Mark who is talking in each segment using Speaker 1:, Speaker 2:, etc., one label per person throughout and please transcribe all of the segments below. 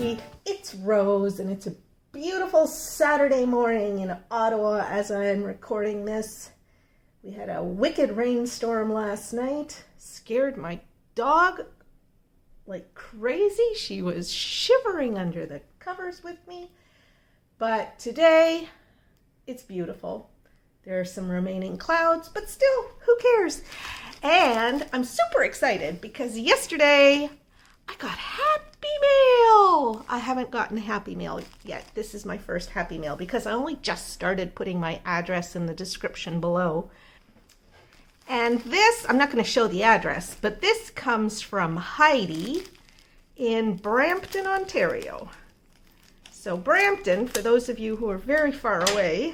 Speaker 1: everybody, it's Rose and it's a beautiful Saturday morning in Ottawa as I'm recording this. We had a wicked rainstorm last night, scared my dog like crazy. She was shivering under the covers with me, but today it's beautiful. There are some remaining clouds, but still, who cares? And I'm super excited because yesterday I got Happy Mail. I haven't gotten Happy Mail yet. This is my first Happy Mail because I only just started putting my address in the description below. And this, I'm not going to show the address, but this comes from Heidi in Brampton, Ontario. So Brampton, for those of you who are very far away,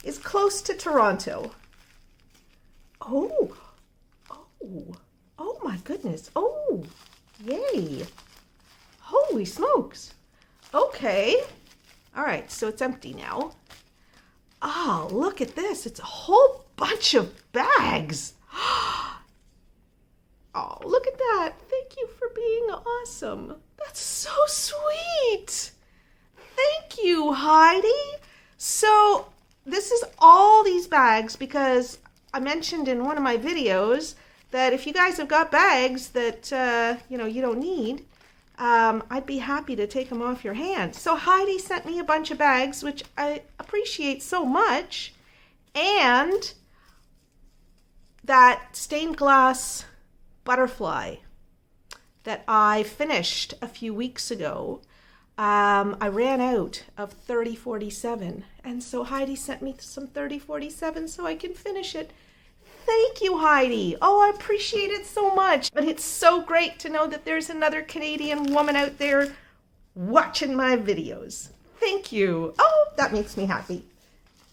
Speaker 1: is close to Toronto. Oh my goodness. Oh, yay. Holy smokes. Okay. All right, so it's empty now. Oh, look at this. It's a whole bunch of bags. Oh, look at that. Thank you for being awesome. That's so sweet. Thank you, Heidi. So this is all these bags because I mentioned in one of my videos that if you guys have got bags that, you don't need, I'd be happy to take them off your hands. So Heidi sent me a bunch of bags, which I appreciate so much. And that stained glass butterfly that I finished a few weeks ago, I ran out of 3047. And so Heidi sent me some 3047 so I can finish it. Thank you, Heidi. Oh, I appreciate it so much. But it's so great to know that there's another Canadian woman out there watching my videos. Thank you. Oh, that makes me happy.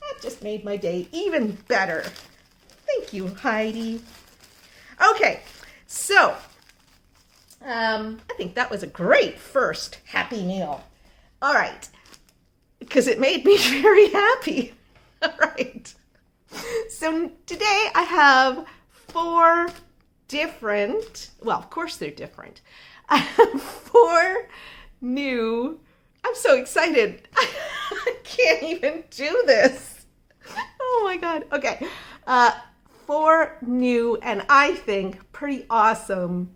Speaker 1: That just made my day even better. Thank you, Heidi. Okay, so I think that was a great first Happy Meal. All right, because it made me very happy. All right. So today I have 4 different, well, of course they're different. I have 4 new, I'm so excited. I can't even do this. Oh my God. Okay. 4 new and I think pretty awesome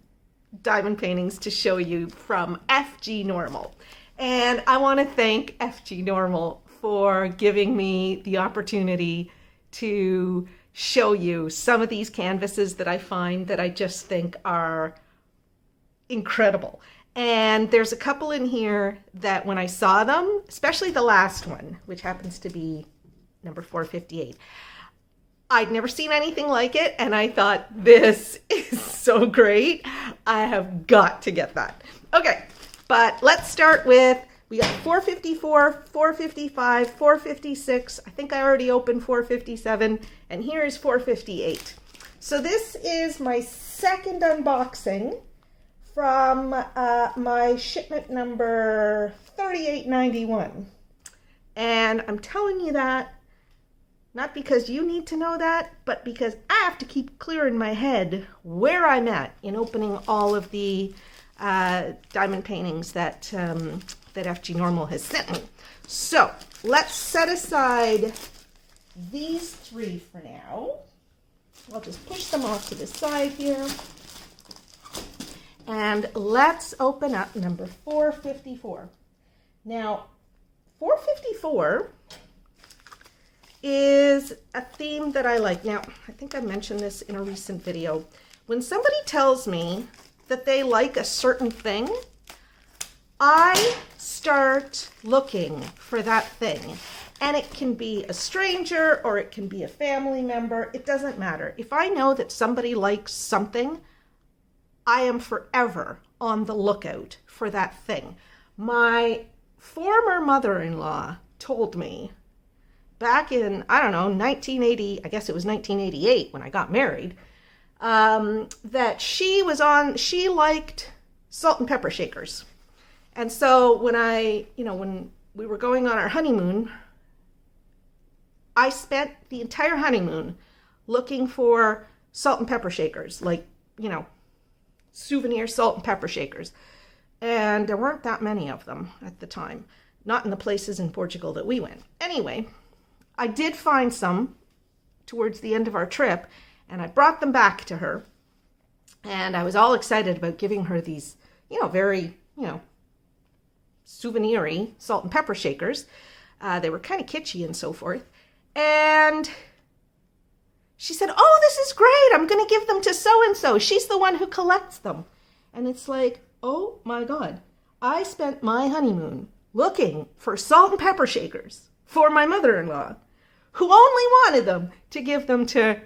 Speaker 1: diamond paintings to show you from FG Normal. And I want to thank FG Normal for giving me the opportunity to show you some of these canvases that I find that I just think are incredible. And there's a couple in here that when I saw them, especially the last one, which happens to be number 458, I'd never seen anything like it. And I thought, this is so great. I have got to get that. Okay, but let's start with, we got 454, 455, 456. I think I already opened 457. And here is 458. So this is my second unboxing from my shipment number 3891. And I'm telling you that, not because you need to know that, but because I have to keep clear in my head where I'm at in opening all of the diamond paintings that that FG Normal has sent me. So let's set aside these 3 for now. I'll just push them off to the side here. And let's open up number 454. Now, 454 is a theme that I like. Now, I think I mentioned this in a recent video. When somebody tells me that they like a certain thing, I start looking for that thing. And it can be a stranger or it can be a family member. It doesn't matter. If I know that somebody likes something, I am forever on the lookout for that thing. My former mother-in-law told me back in, I don't know, 1980, I guess it was 1988 when I got married, that she liked salt and pepper shakers. And so when we were going on our honeymoon, I spent the entire honeymoon looking for salt and pepper shakers, like, souvenir salt and pepper shakers. and there weren't that many of them at the time, not in the places in Portugal that we went. Anyway, I did find some towards the end of our trip, and I brought them back to her, and I was all excited about giving her these, very, souvenir-y salt and pepper shakers. They were kind of kitschy and so forth. And she said, "Oh, this is great. I'm going to give them to so-and-so. She's the one who collects them." And it's like, oh my God. I spent my honeymoon looking for salt and pepper shakers for my mother-in-law, who only wanted them to give them to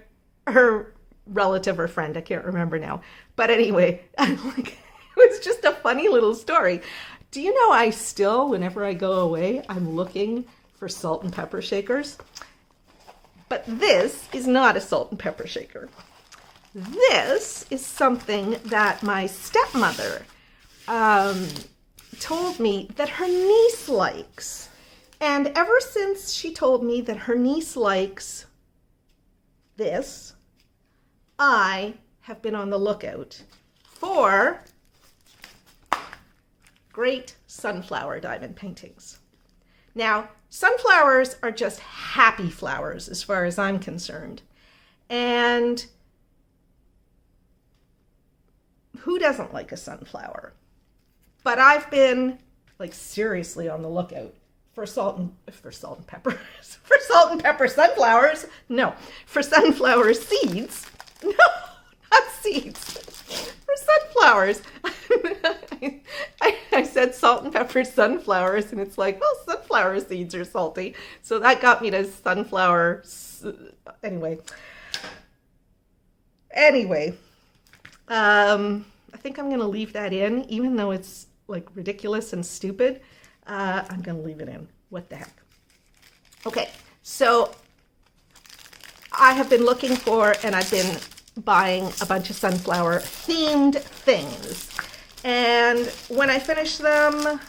Speaker 1: her relative or friend. I can't remember now. But anyway, it was just a funny little story. Do you know I still, whenever I go away, I'm looking for salt and pepper shakers? But this is not a salt and pepper shaker. This is something that my stepmother told me that her niece likes. And ever since she told me that her niece likes this, I have been on the lookout for great sunflower diamond paintings. Now, sunflowers are just happy flowers as far as I'm concerned. And who doesn't like a sunflower? But I've been seriously on the lookout for salt and pepper sunflowers. No, for sunflower seeds. No, not seeds. For sunflowers. I said salt and pepper sunflowers, and it's like, well, sunflower seeds are salty. So that got me to sunflower. Anyway, I think I'm going to leave that in, even though it's ridiculous and stupid. I'm going to leave it in. What the heck? Okay, so I have been looking for, and I've been buying a bunch of sunflower themed things. And when I finish them,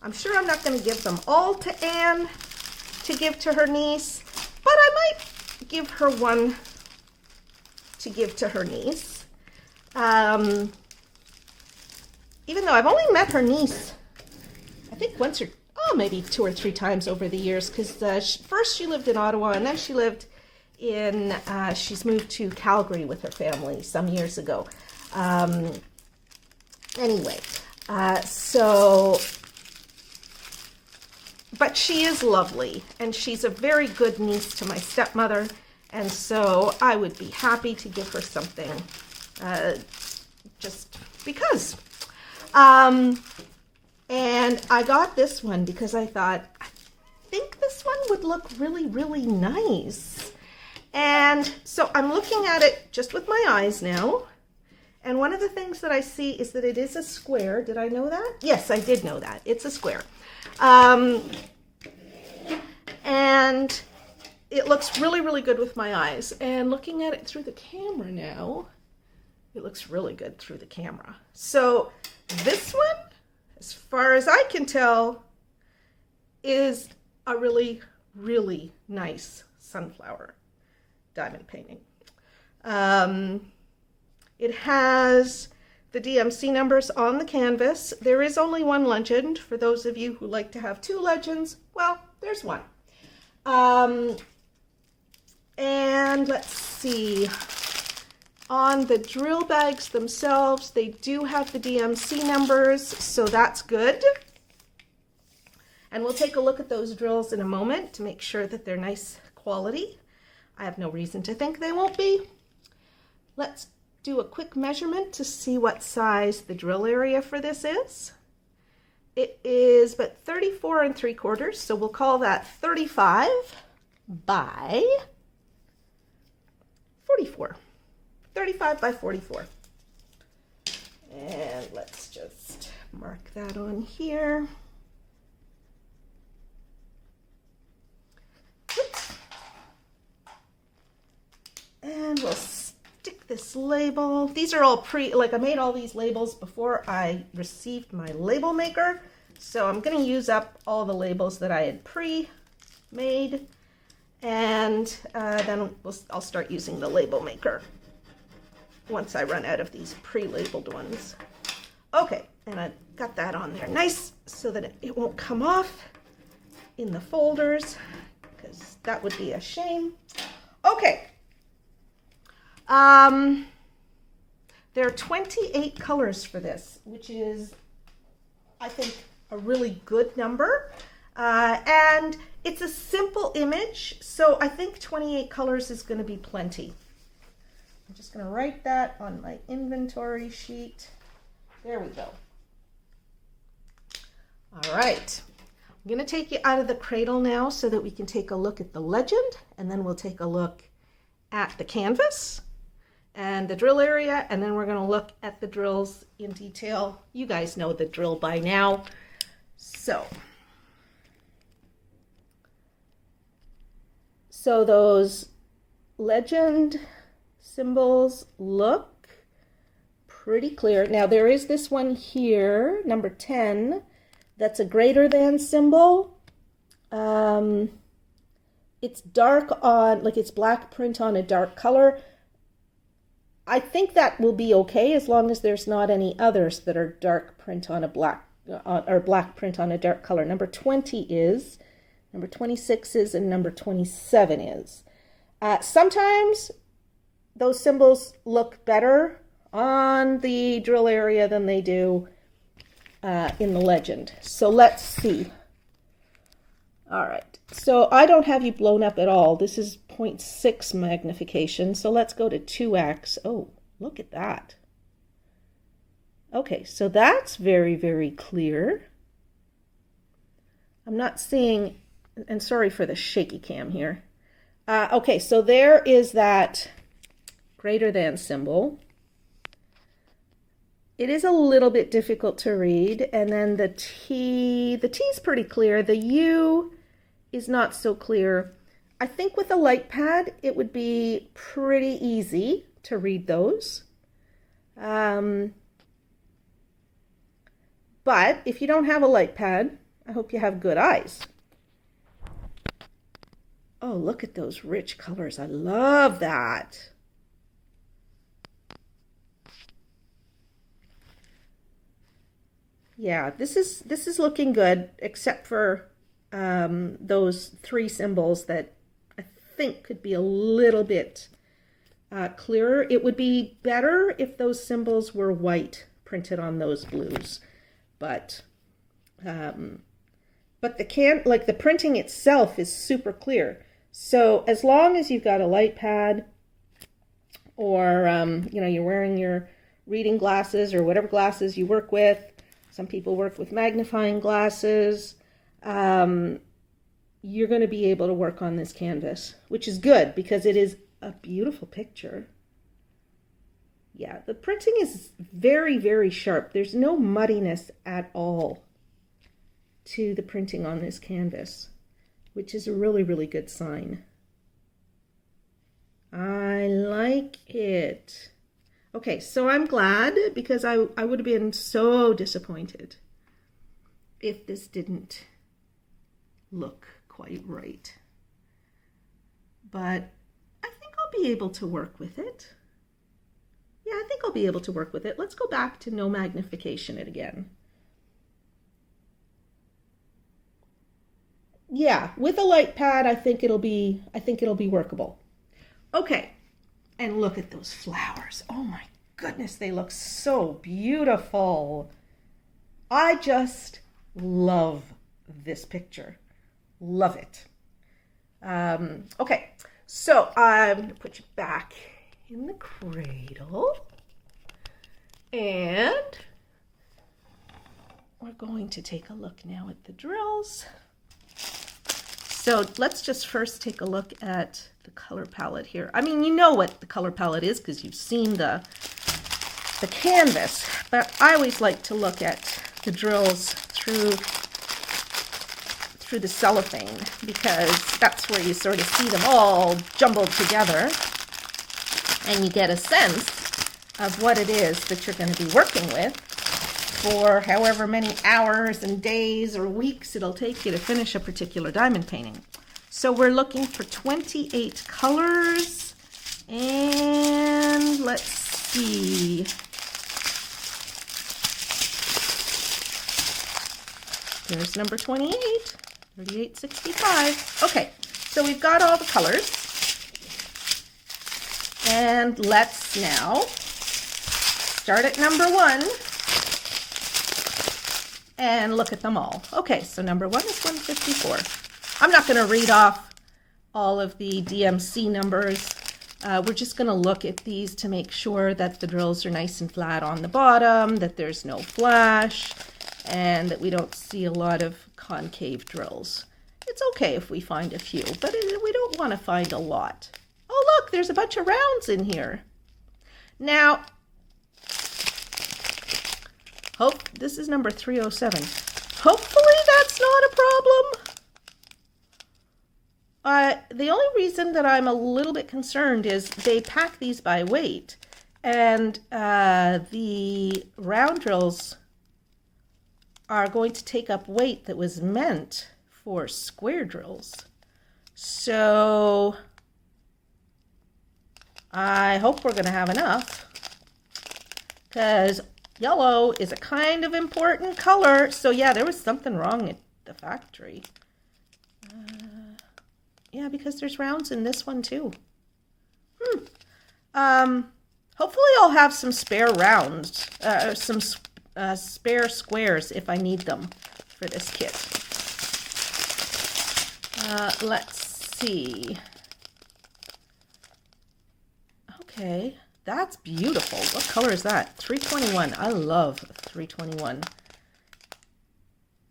Speaker 1: I'm sure I'm not going to give them all to Anne to give to her niece, but I might give her one to give to her niece. Even though I've only met her niece, I think once or maybe 2 or 3 times over the years, because first she lived in Ottawa, and then she lived in, she's moved to Calgary with her family some years ago. But she is lovely, and she's a very good niece to my stepmother, and so I would be happy to give her something, just because. And I got this one because I thought, I think this one would look really, really nice. And so I'm looking at it just with my eyes now. And one of the things that I see is that it is a square. Did I know that? Yes, I did know that. It's a square. And it looks really, really good with my eyes. And looking at it through the camera now, it looks really good through the camera. So this one, as far as I can tell, is a really, really nice sunflower diamond painting. It has the DMC numbers on the canvas. There is only one legend. For those of you who like to have 2 legends, well, there's one. And let's see. On the drill bags themselves, they do have the DMC numbers, so that's good. And we'll take a look at those drills in a moment to make sure that they're nice quality. I have no reason to think they won't be. Let's do a quick measurement to see what size the drill area for this is. It is about 34 3/4, so we'll call that 35 by 44. 35 by 44. And let's just mark that on here. Oops. And we'll stick this label. These are all I made all these labels before I received my label maker. So I'm going to use up all the labels that I had pre-made. And then I'll start using the label maker once I run out of these pre-labeled ones. Okay, And I got that on there nice so that it won't come off in the folders, because that would be a shame. Okay. There are 28 colors for this, which is, I think, a really good number. And it's a simple image, so I think 28 colors is going to be plenty. I'm just going to write that on my inventory sheet. There we go. All right. I'm going to take you out of the cradle now so that we can take a look at the legend, and then we'll take a look at the canvas and the drill area, and then we're going to look at the drills in detail. You guys know the drill by now. So those legend symbols look pretty clear. Now there is this one here, number 10, that's a greater than symbol. It's dark on, like it's black print on a dark color. I think that will be okay as long as there's not any others that are dark print on a black, or black print on a dark color. Number 20 is, number 26 is, and number 27 is. Sometimes those symbols look better on the drill area than they do in the legend. So let's see. All right. So I don't have you blown up at all. This is 0.6 magnification. So let's go to 2x. Oh, look at that. Okay, so that's very, very clear. I'm not seeing, and sorry for the shaky cam here. Okay, so there is that greater than symbol. It is a little bit difficult to read, and then the T is pretty clear. The U is not so clear. I think with a light pad, it would be pretty easy to read those. But if you don't have a light pad, I hope you have good eyes. Oh, look at those rich colors. I love that. Yeah, this is looking good, except for those three symbols that I think could be a little bit clearer. It would be better if those symbols were white printed on those blues, but the the printing itself is super clear. So as long as you've got a light pad, or you're wearing your reading glasses or whatever glasses you work with. Some people work with magnifying glasses. You're going to be able to work on this canvas, which is good because it is a beautiful picture. Yeah, the printing is very, very sharp. There's no muddiness at all to the printing on this canvas, which is a really, really good sign. I like it. Okay, so I'm glad, because I would have been so disappointed if this didn't look quite right. But I think I'll be able to work with it. Yeah, I think I'll be able to work with it. Let's go back to no magnification it again. Yeah, with a light pad, I think it'll be workable. Okay. And look at those flowers. Oh my goodness, they look so beautiful. I just love this picture. Love it. Okay, so I'm going to put you back in the cradle. And we're going to take a look now at the drills. So let's just first take a look at the color palette here. I mean, you know what the color palette is because you've seen the canvas, but I always like to look at the drills through the cellophane, because that's where you sort of see them all jumbled together and you get a sense of what it is that you're going to be working with for however many hours and days or weeks it'll take you to finish a particular diamond painting. So we're looking for 28 colors, and let's see. There's number 28, 3865. Okay, so we've got all the colors. And let's now start at number 1 and look at them all. Okay, so number 1 is 154. I'm not going to read off all of the DMC numbers. We're just going to look at these to make sure that the drills are nice and flat on the bottom, that there's no flash, and that we don't see a lot of concave drills. It's okay if we find a few, but we don't want to find a lot. Oh, look, there's a bunch of rounds in here. Now, this is number 307. Hopefully that's not a problem. The only reason that I'm a little bit concerned is they pack these by weight, and the round drills are going to take up weight that was meant for square drills. So I hope we're going to have enough, because yellow is a kind of important color. So yeah, there was something wrong at the factory. Yeah, because there's rounds in this one too. Hopefully I'll have some spare rounds, some spare squares if I need them for this kit. Let's see. Okay, that's beautiful. What color is that? 321. I love 321.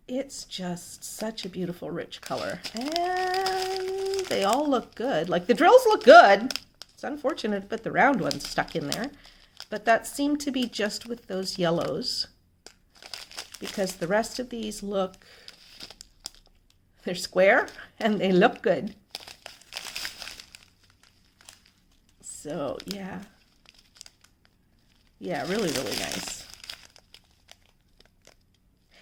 Speaker 1: It's just such a beautiful, rich color. And they all look good. Like, the drills look good. It's unfortunate, but the round one's stuck in there. But that seemed to be just with those yellows, because the rest of these look, they're square and they look good. So, yeah. Yeah, really, really nice.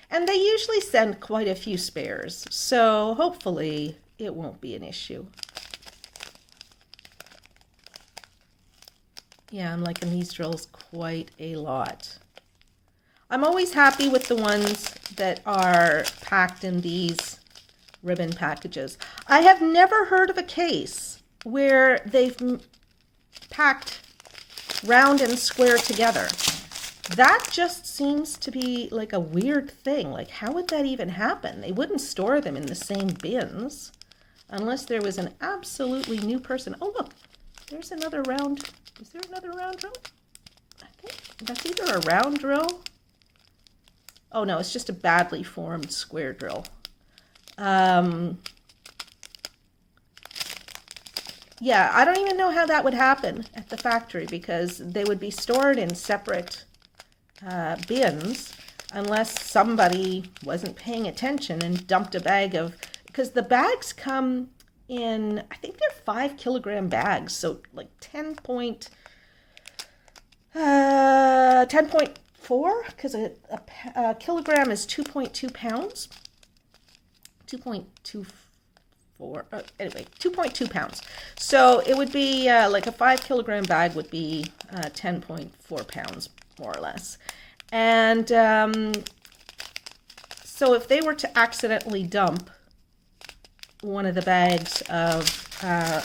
Speaker 1: And they usually send quite a few spares, so hopefully it won't be an issue. Yeah, I'm liking these drills quite a lot. I'm always happy with the ones that are packed in these ribbon packages. I have never heard of a case where they've packed round and square together. That just seems to be like a weird thing. Like, how would that even happen? They wouldn't store them in the same bins unless there was an absolutely new person. Oh, look, there's another round. Is there another round drill? I think that's either a round drill. Oh, no, it's just a badly formed square drill. Yeah, I don't even know how that would happen at the factory, because they would be stored in separate bins unless somebody wasn't paying attention and dumped a bag of, because the bags come in, I think they're 5 kilogram bags, so like 10.4, because a kilogram is 2.2 pounds. 2.24, anyway, 2.2 pounds. So it would be like a 5 kilogram bag would be 10.4 pounds, more or less. And so if they were to accidentally dump one of the bags of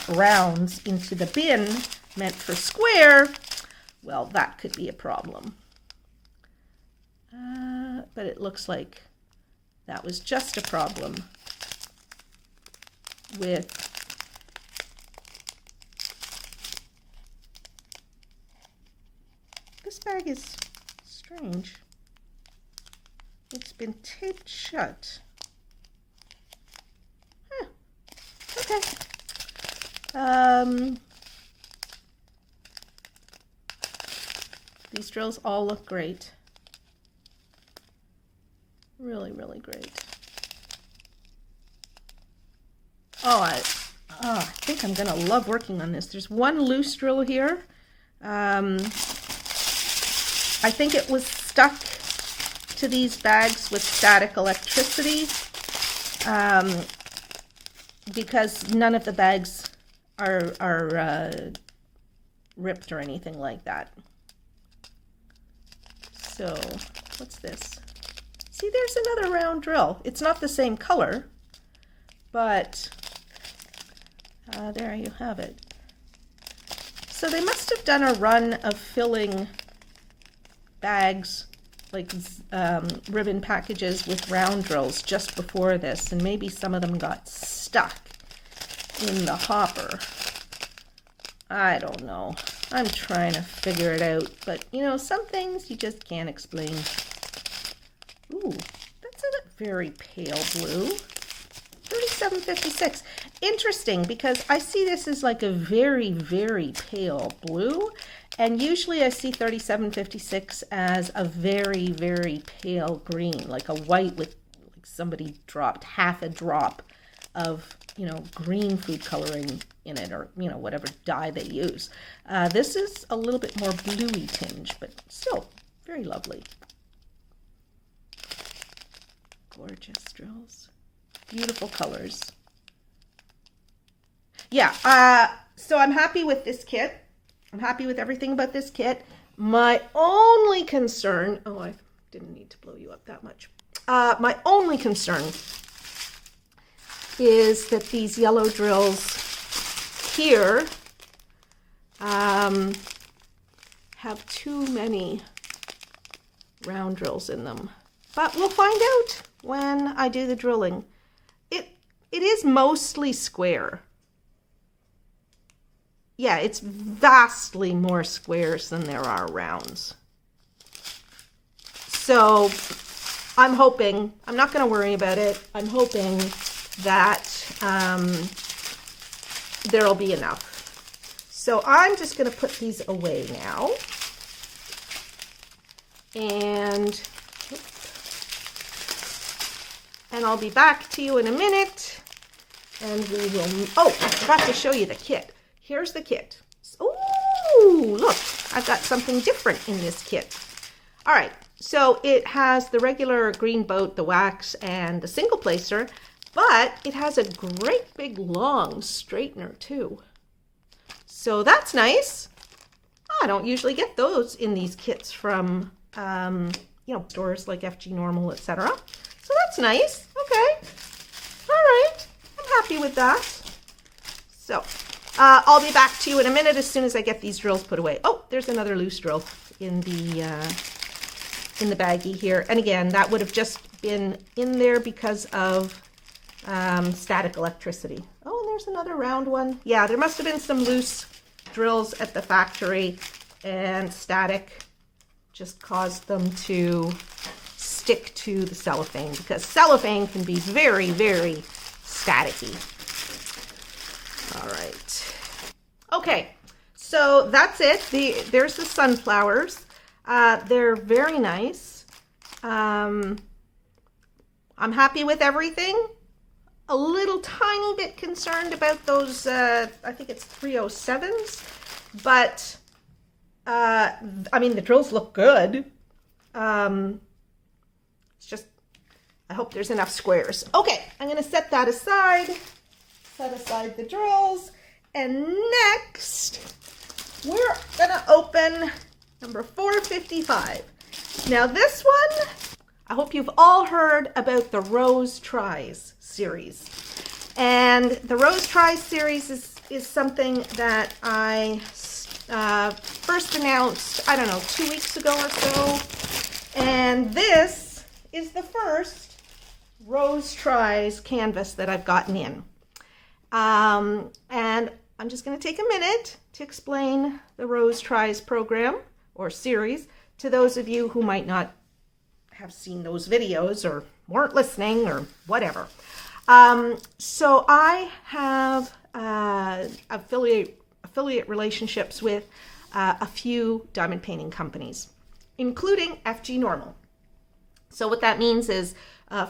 Speaker 1: rounds into the bin meant for square, well, that could be a problem. But it looks like that was just a problem with this bag. Is strange. It's been taped shut. Huh. Okay. These drills all look great. Really, really great. Oh, I think I'm gonna love working on this. There's one loose drill here. I think it was stuck to these bags with static electricity, because none of the bags are ripped or anything like that. So, what's this? See, there's another round drill. It's not the same color, but there you have it. So they must have done a run of filling bags, like ribbon packages with round drills just before this, and maybe some of them got stuck in the hopper. I don't know. I'm trying to figure it out, but you know, some things you just can't explain. Ooh, that's a very pale blue. 3756. Interesting, because I see this as like a very, very pale blue, and usually I see 3756 as a very, very pale green, like a white with like somebody dropped half a drop of, you know, green food coloring in it, or, you know, whatever dye they use. This is a little bit more bluey tinge, but still very lovely. Gorgeous drills. Beautiful colors. Yeah, so I'm happy with this kit. I'm happy with everything about this kit. My only concern, oh, I didn't need to blow you up that much. My only concern is that these yellow drills here have too many round drills in them. But we'll find out when I do the drilling. It is mostly square. Yeah, it's vastly more squares than there are rounds. So I'm hoping, I'm not going to worry about it. I'm hoping that there'll be enough. So I'm just going to put these away now. And I'll be back to you in a minute. And we will, oh, I forgot to show you the kit. Here's the kit. Ooh, look, I've got something different in this kit. All right, so it has the regular green boat, the wax, and the single placer, but it has a great big long straightener too. So that's nice. I don't usually get those in these kits from, you know, stores like FG Normal, etc. So that's nice. Okay. All right. I'm happy with that. So I'll be back to you in a minute as soon as I get these drills put away. Oh, there's another loose drill in the baggie here. And again, that would have just been in there because of static electricity. Oh, and there's another round one. Yeah, there must have been some loose drills at the factory, and static just caused them to stick to the cellophane, because cellophane can be very, very staticky. All right. Okay, so that's it. There's the sunflowers. They're very nice. I'm happy with everything. A little tiny bit concerned about those, I think it's 307s, but I mean, the drills look good. It's just, I hope there's enough squares. Okay, I'm gonna set that aside, set aside the drills, and next we're gonna open number 455. Now this one, I hope you've all heard about the Rose Tries series. And the Rose Tries series is something that I first announced, I don't know, 2 weeks ago or so. And this is the first Rose Tries canvas that I've gotten in. And I'm just going to take a minute to explain the Rose Tries program or series to those of you who might not have seen those videos or weren't listening or whatever. So I have affiliate relationships with a few diamond painting companies, including FG Normal. So what that means is,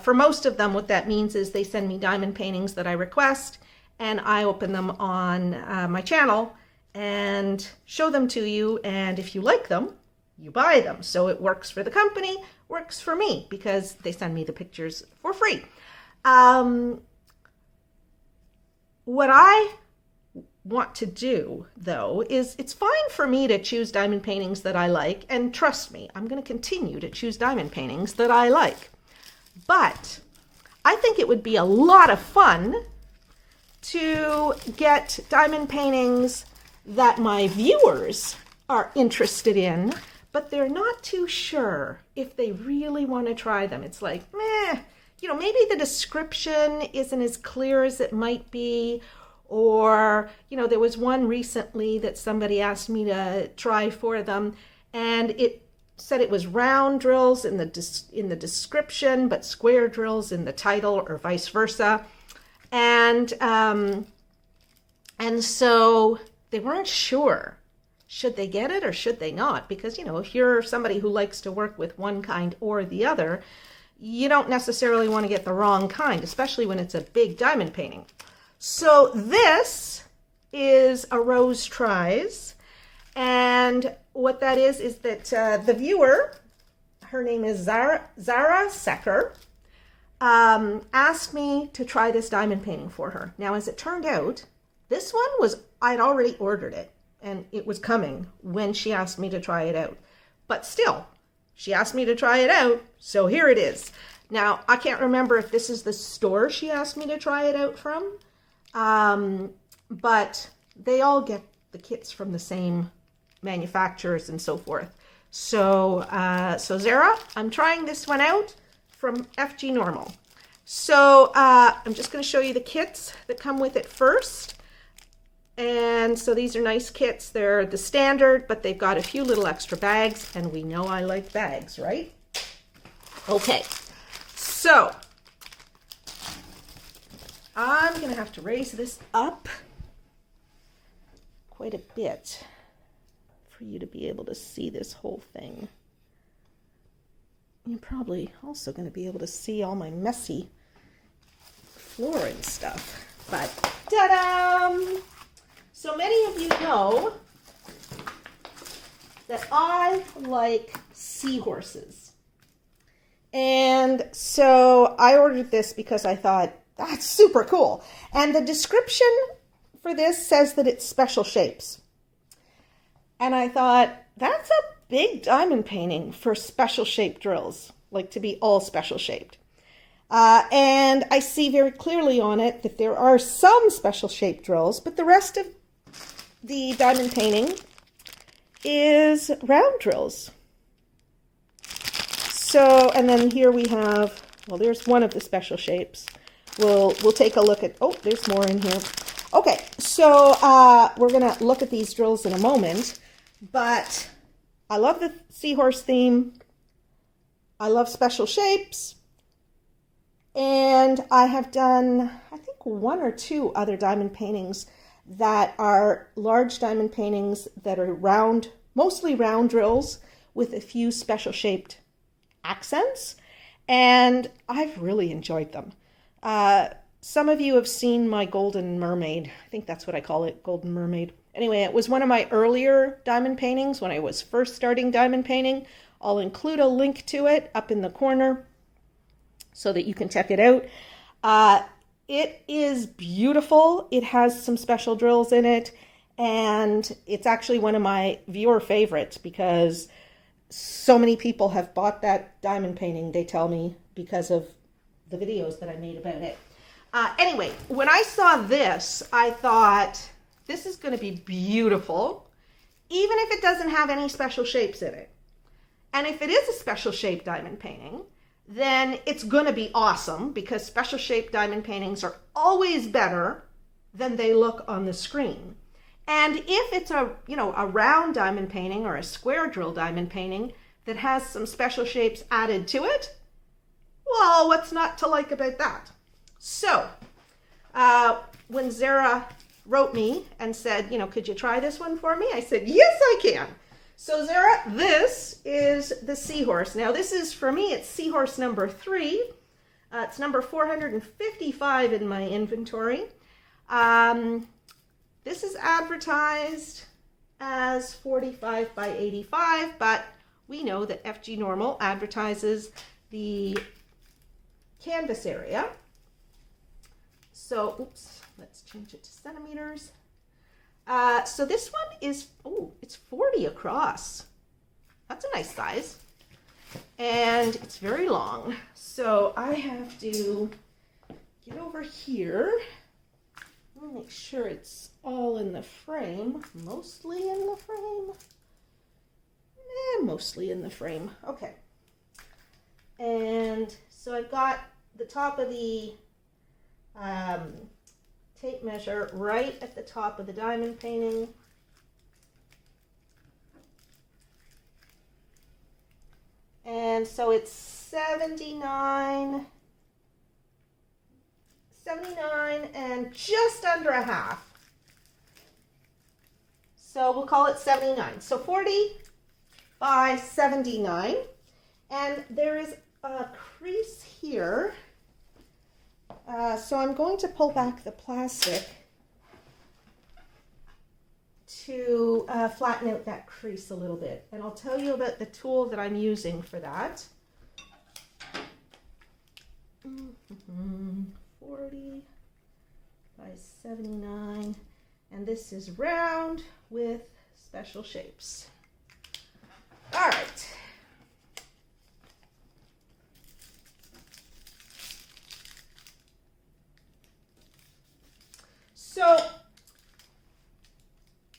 Speaker 1: for most of them, what that means is they send me diamond paintings that I request, and I open them on my channel and show them to you, and if you like them, you buy them. So it works for the company, works for me, because they send me the pictures for free. What I want to do, though, is it's fine for me to choose diamond paintings that I like, and trust me, I'm going to continue to choose diamond paintings that I like. but I think it would be a lot of fun to get diamond paintings that my viewers are interested in, but they're not too sure if they really want to try them. It's like, meh, you know, maybe the description isn't as clear as it might be, or, you know, there was one recently that somebody asked me to try for them, and it said it was round drills in the description, but square drills in the title, or vice versa. And so they weren't sure, should they get it or should they not? Because, you know, if you're somebody who likes to work with one kind or the other, you don't necessarily want to get the wrong kind, especially when it's a big diamond painting. So this is a Rose Tries, and what that is that the viewer, her name is Zara Secker, asked me to try this diamond painting for her. Now, as it turned out, this one I'd already ordered it, and it was coming when she asked me to try it out. But still, she asked me to try it out, so here it is. Now, I can't remember if this is the store she asked me to try it out from, but they all get the kits from the same manufacturers and so forth. So, so Zara, I'm trying this one out from FG Normal. So I'm just going to show you the kits that come with it first. And so these are nice kits. They're the standard, but they've got a few little extra bags, and we know I like bags, right? Okay, so I'm going to have to raise this up quite a bit for you to be able to see this whole thing. You're probably also going to be able to see all my messy floor and stuff. But ta-da! So many of you know that I like seahorses. And so I ordered this because I thought, that's super cool. And the description for this says that it's special shapes. And I thought, that's a big diamond painting for special shaped drills, like to be all special shaped. And I see very clearly on it that there are some special shaped drills, but the rest of the diamond painting is round drills. So, and then here we have, well, there's one of the special shapes. We'll take a look at, oh, there's more in here. Okay, so we're going to look at these drills in a moment, but I love the seahorse theme. I love special shapes. And I have done, I think, one or two other diamond paintings that are large diamond paintings that are round, mostly round drills with a few special shaped accents. And I've really enjoyed them. Some of you have seen my Golden Mermaid. I think that's what I call it, Golden Mermaid. Anyway, it was one of my earlier diamond paintings when I was first starting diamond painting. I'll include a link to it up in the corner so that you can check it out. It is beautiful. It has some special drills in it, and it's actually one of my viewer favorites because so many people have bought that diamond painting, they tell me, because of the videos that I made about it. Anyway, when I saw this, I thought, this is going to be beautiful, even if it doesn't have any special shapes in it. And if it is a special shaped diamond painting, then it's going to be awesome because special shaped diamond paintings are always better than they look on the screen. And if it's a round diamond painting or a square drill diamond painting that has some special shapes added to it, well, what's not to like about that? So, when Zara wrote me and said, could you try this one for me? I said, yes, I can. So Zara, this is the seahorse. Now this is, for me, it's seahorse number 3. It's number 455 in my inventory. This is advertised as 45 by 85, but we know that FG Normal advertises the canvas area. So, oops, let's change it to centimeters. So this one is, it's 40 across. That's a nice size. and it's very long. So I have to get over here. I'll make sure it's all in the frame, mostly in the frame. Mostly in the frame. Okay. And so I've got the top of the tape measure right at the top of the diamond painting. And so it's 79 and just under a half. So we'll call it 79. So 40 by 79. And there is a crease here. So I'm going to pull back the plastic to flatten out that crease a little bit. And I'll tell you about the tool that I'm using for that. 40 by 79. And this is round with special shapes. All right. So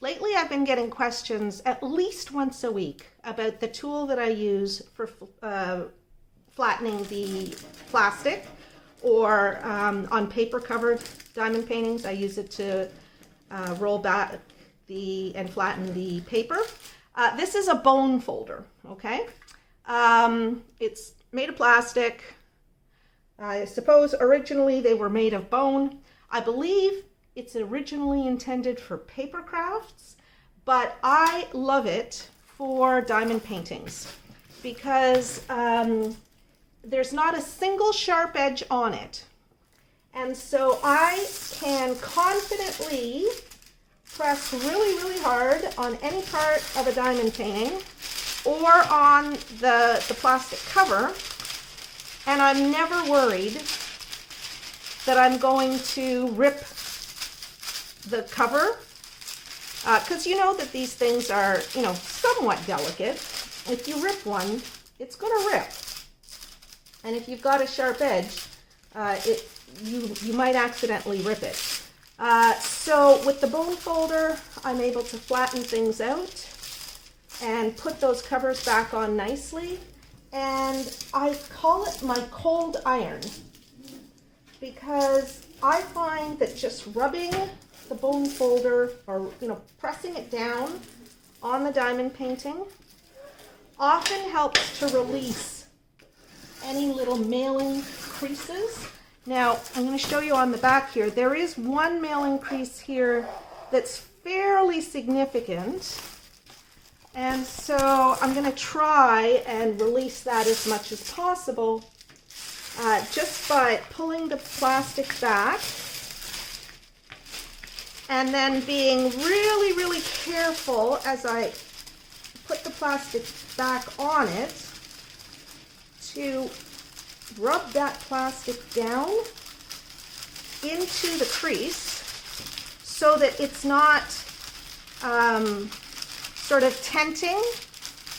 Speaker 1: lately I've been getting questions at least once a week about the tool that I use for flattening the plastic, or on paper covered diamond paintings I use it to roll back and flatten the paper. This is a bone folder, okay? It's made of plastic. I suppose originally they were made of bone. I believe it's originally intended for paper crafts, but I love it for diamond paintings because there's not a single sharp edge on it. And so I can confidently press really, really hard on any part of a diamond painting or on the plastic cover, and I'm never worried that I'm going to rip the cover, because you know that these things are, somewhat delicate. If you rip one, it's going to rip. And if you've got a sharp edge, you might accidentally rip it. So with the bone folder, I'm able to flatten things out and put those covers back on nicely. And I call it my cold iron because I find that just rubbing the bone folder, or pressing it down on the diamond painting, often helps to release any little mailing creases. Now I'm going to show you on the back here. There is one mailing crease here that's fairly significant, and so I'm going to try and release that as much as possible just by pulling the plastic back and then being really, really careful as I put the plastic back on it to rub that plastic down into the crease so that it's not sort of tenting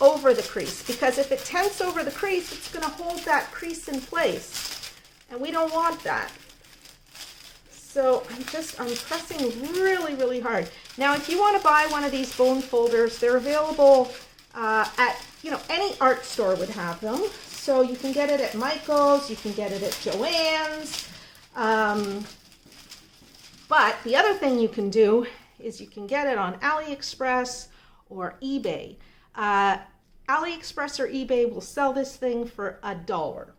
Speaker 1: over the crease, because if it tents over the crease, it's going to hold that crease in place, and we don't want that. So I'm pressing really, really hard. Now, if you want to buy one of these bone folders, they're available at, any art store would have them. So you can get it at Michael's, you can get it at Joann's. But the other thing you can do is you can get it on AliExpress or eBay. AliExpress or eBay will sell this thing for $1.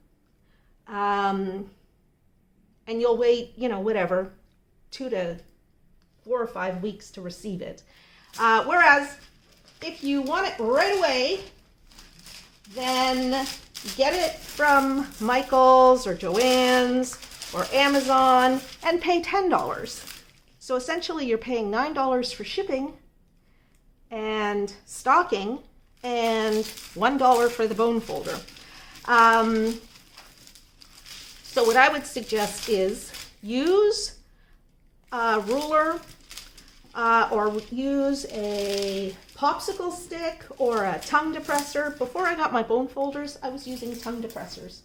Speaker 1: And you'll wait, whatever, 2 to 4 or 5 weeks to receive it. Whereas if you want it right away, then get it from Michael's or Joann's or Amazon and pay $10. So essentially you're paying $9 for shipping and stocking and $1 for the bone folder. So what I would suggest is use a ruler or use a popsicle stick or a tongue depressor. Before I got my bone folders, I was using tongue depressors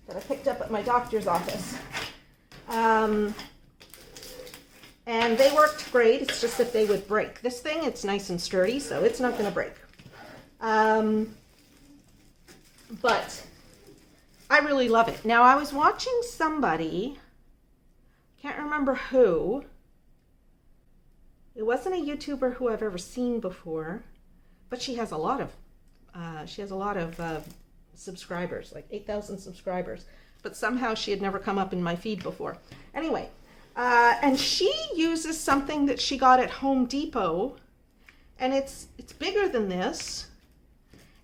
Speaker 1: that I picked up at my doctor's office. And they worked great. It's just that they would break. This thing, it's nice and sturdy, so it's not going to break. But I really love it. Now, I was watching somebody, can't remember who. It wasn't a YouTuber who I've ever seen before, but she has a lot of subscribers, like 8,000 subscribers. But somehow she had never come up in my feed before. Anyway, and she uses something that she got at Home Depot, and it's bigger than this,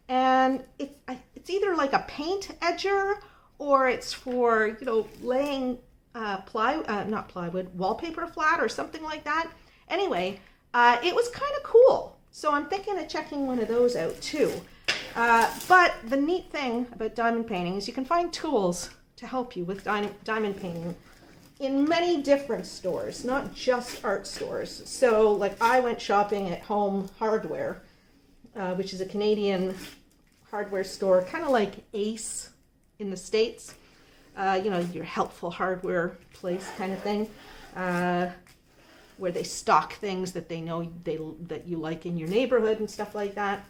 Speaker 1: and it's either like a paint edger or it's for, you know, laying not plywood, wallpaper flat or something like that. Anyway, it was kind of cool, so I'm thinking of checking one of those out too. But the neat thing about diamond painting is you can find tools to help you with diamond painting in many different stores, not just art stores. So like I went shopping at Home Hardware, which is a Canadian hardware store, kind of like Ace in the States, you know, your helpful hardware place kind of thing, where they stock things that they know that you like in your neighborhood and stuff like that.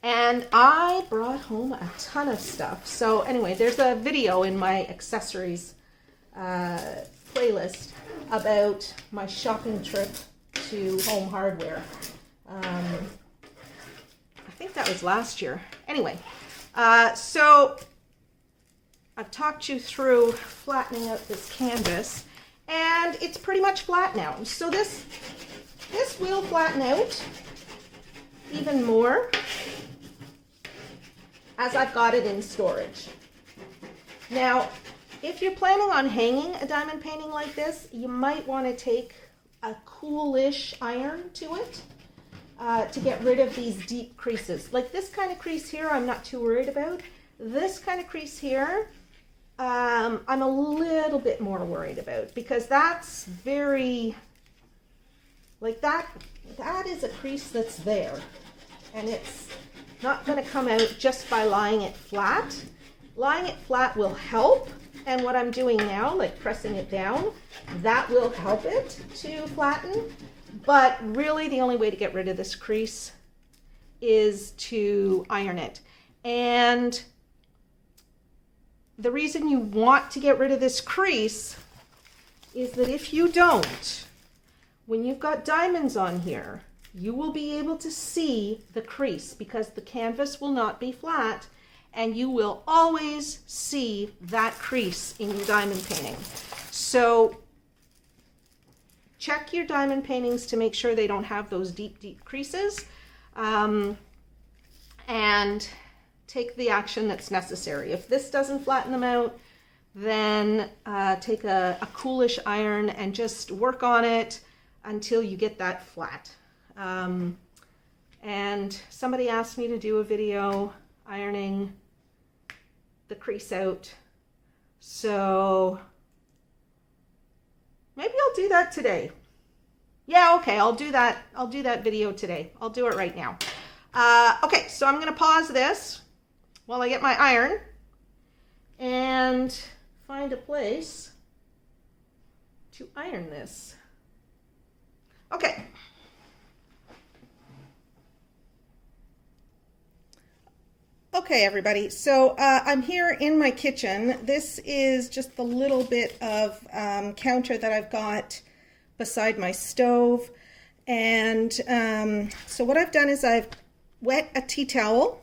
Speaker 1: And I brought home a ton of stuff. So anyway, there's a video in my accessories playlist about my shopping trip to Home Hardware. I think that was last year. Anyway, so I've talked you through flattening out this canvas, and it's pretty much flat now. So this will flatten out even more as I've got it in storage. Now, if you're planning on hanging a diamond painting like this, you might want to take a coolish iron to it to get rid of these deep creases. Like this kind of crease here, I'm not too worried about. This kind of crease here, I'm a little bit more worried about, because that's very, like that is a crease that's there, and it's not going to come out just by lying it flat. Lying it flat will help, and what I'm doing now, like pressing it down, that will help it to flatten. But really the only way to get rid of this crease is to iron it. And the reason you want to get rid of this crease is that if you don't, when you've got diamonds on here, you will be able to see the crease because the canvas will not be flat, and you will always see that crease in your diamond painting. So check your diamond paintings to make sure they don't have those deep, deep creases, and take the action that's necessary. If this doesn't flatten them out, then take a coolish iron and just work on it until you get that flat. And somebody asked me to do a video ironing the crease out, so maybe I'll do that today. Yeah, okay, I'll do that video today. I'll do it right now. Okay, so I'm gonna pause this while I get my iron and find a place to iron this. Okay. Okay, everybody, so I'm here in my kitchen. This is just the little bit of counter that I've got beside my stove. And so what I've done is I've wet a tea towel,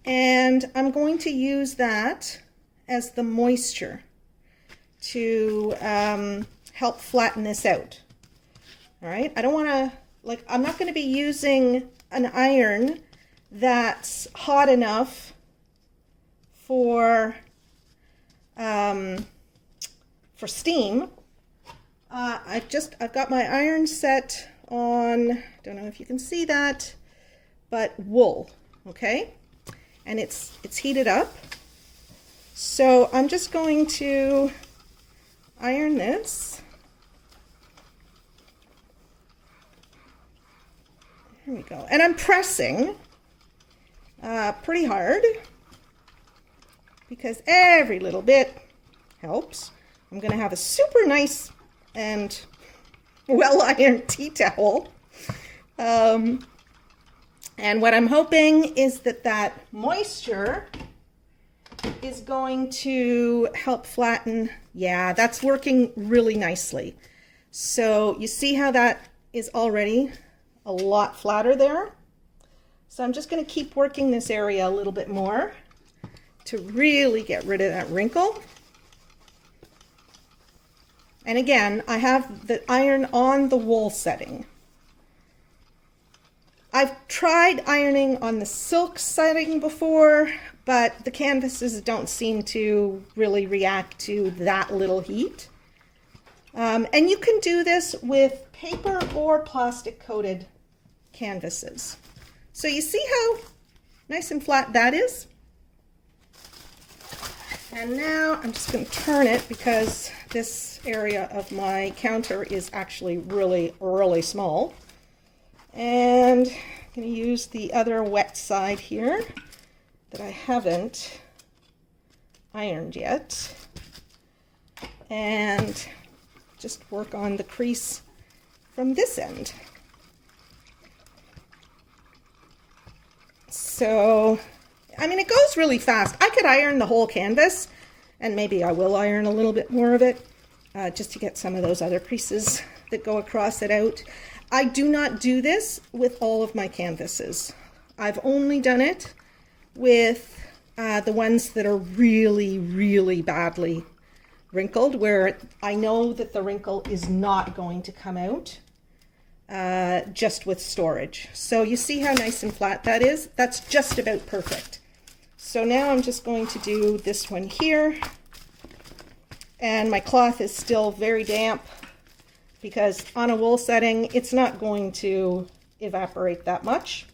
Speaker 1: and I'm going to use that as the moisture to help flatten this out. All right, I don't want to, like, I'm not going to be using an iron that's hot enough for steam. I've got my iron set on, don't know if you can see that, but wool, okay? And it's heated up. So I'm just going to iron this. Here we go. And I'm pressing pretty hard because every little bit helps. I'm going to have a super nice and well-ironed tea towel. And what I'm hoping is that that moisture is going to help flatten. Yeah, that's working really nicely. So you see how that is already a lot flatter there? So I'm just going to keep working this area a little bit more to really get rid of that wrinkle. And again, I have the iron on the wool setting. I've tried ironing on the silk setting before, but the canvases don't seem to really react to that little heat. And you can do this with paper or plastic coated canvases. So you see how nice and flat that is? And now I'm just going to turn it because this area of my counter is actually really, really small. And I'm going to use the other wet side here that I haven't ironed yet. And just work on the crease from this end. So, I mean, it goes really fast. I could iron the whole canvas, and maybe I will iron a little bit more of it, just to get some of those other creases that go across it out. I do not do this with all of my canvases. I've only done it with the ones that are really, really badly wrinkled, where I know that the wrinkle is not going to come out just with storage. So you see how nice and flat that is? That's just about perfect. So now I'm just going to do this one here. And my cloth is still very damp because on a wool setting, it's not going to evaporate that much.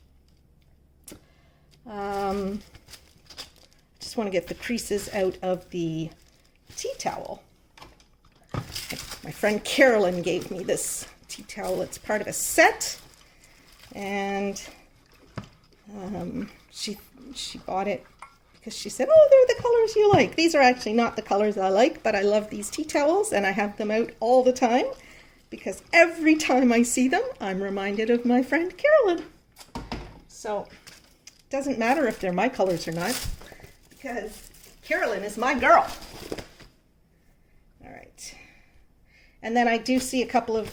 Speaker 1: Just want to get the creases out of the tea towel. My friend Carolyn gave me this tea towel. It's part of a set, and she bought it because she said, oh, they're the colors you like. These are actually not the colors I like, but I love these tea towels, and I have them out all the time because every time I see them, I'm reminded of my friend Carolyn. So it doesn't matter if they're my colors or not because Carolyn is my girl. All right. And then I do see a couple of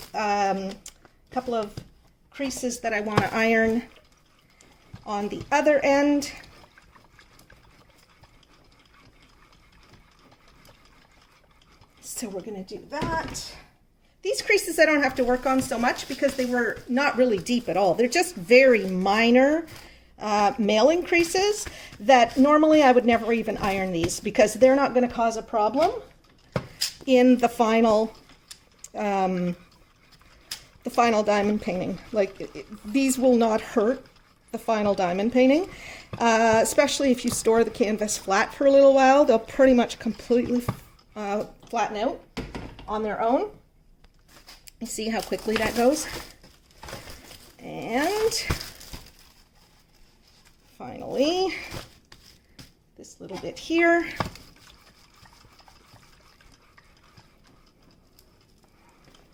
Speaker 1: creases that I want to iron on the other end. So we're going to do that. These creases I don't have to work on so much because they were not really deep at all. They're just very minor mailing creases that normally I would never even iron these because they're not going to cause a problem in the final diamond painting. Like these will not hurt the final diamond painting, especially if you store the canvas flat for a little while. They'll pretty much completely flatten out on their own. You see how quickly that goes? And finally, this little bit here.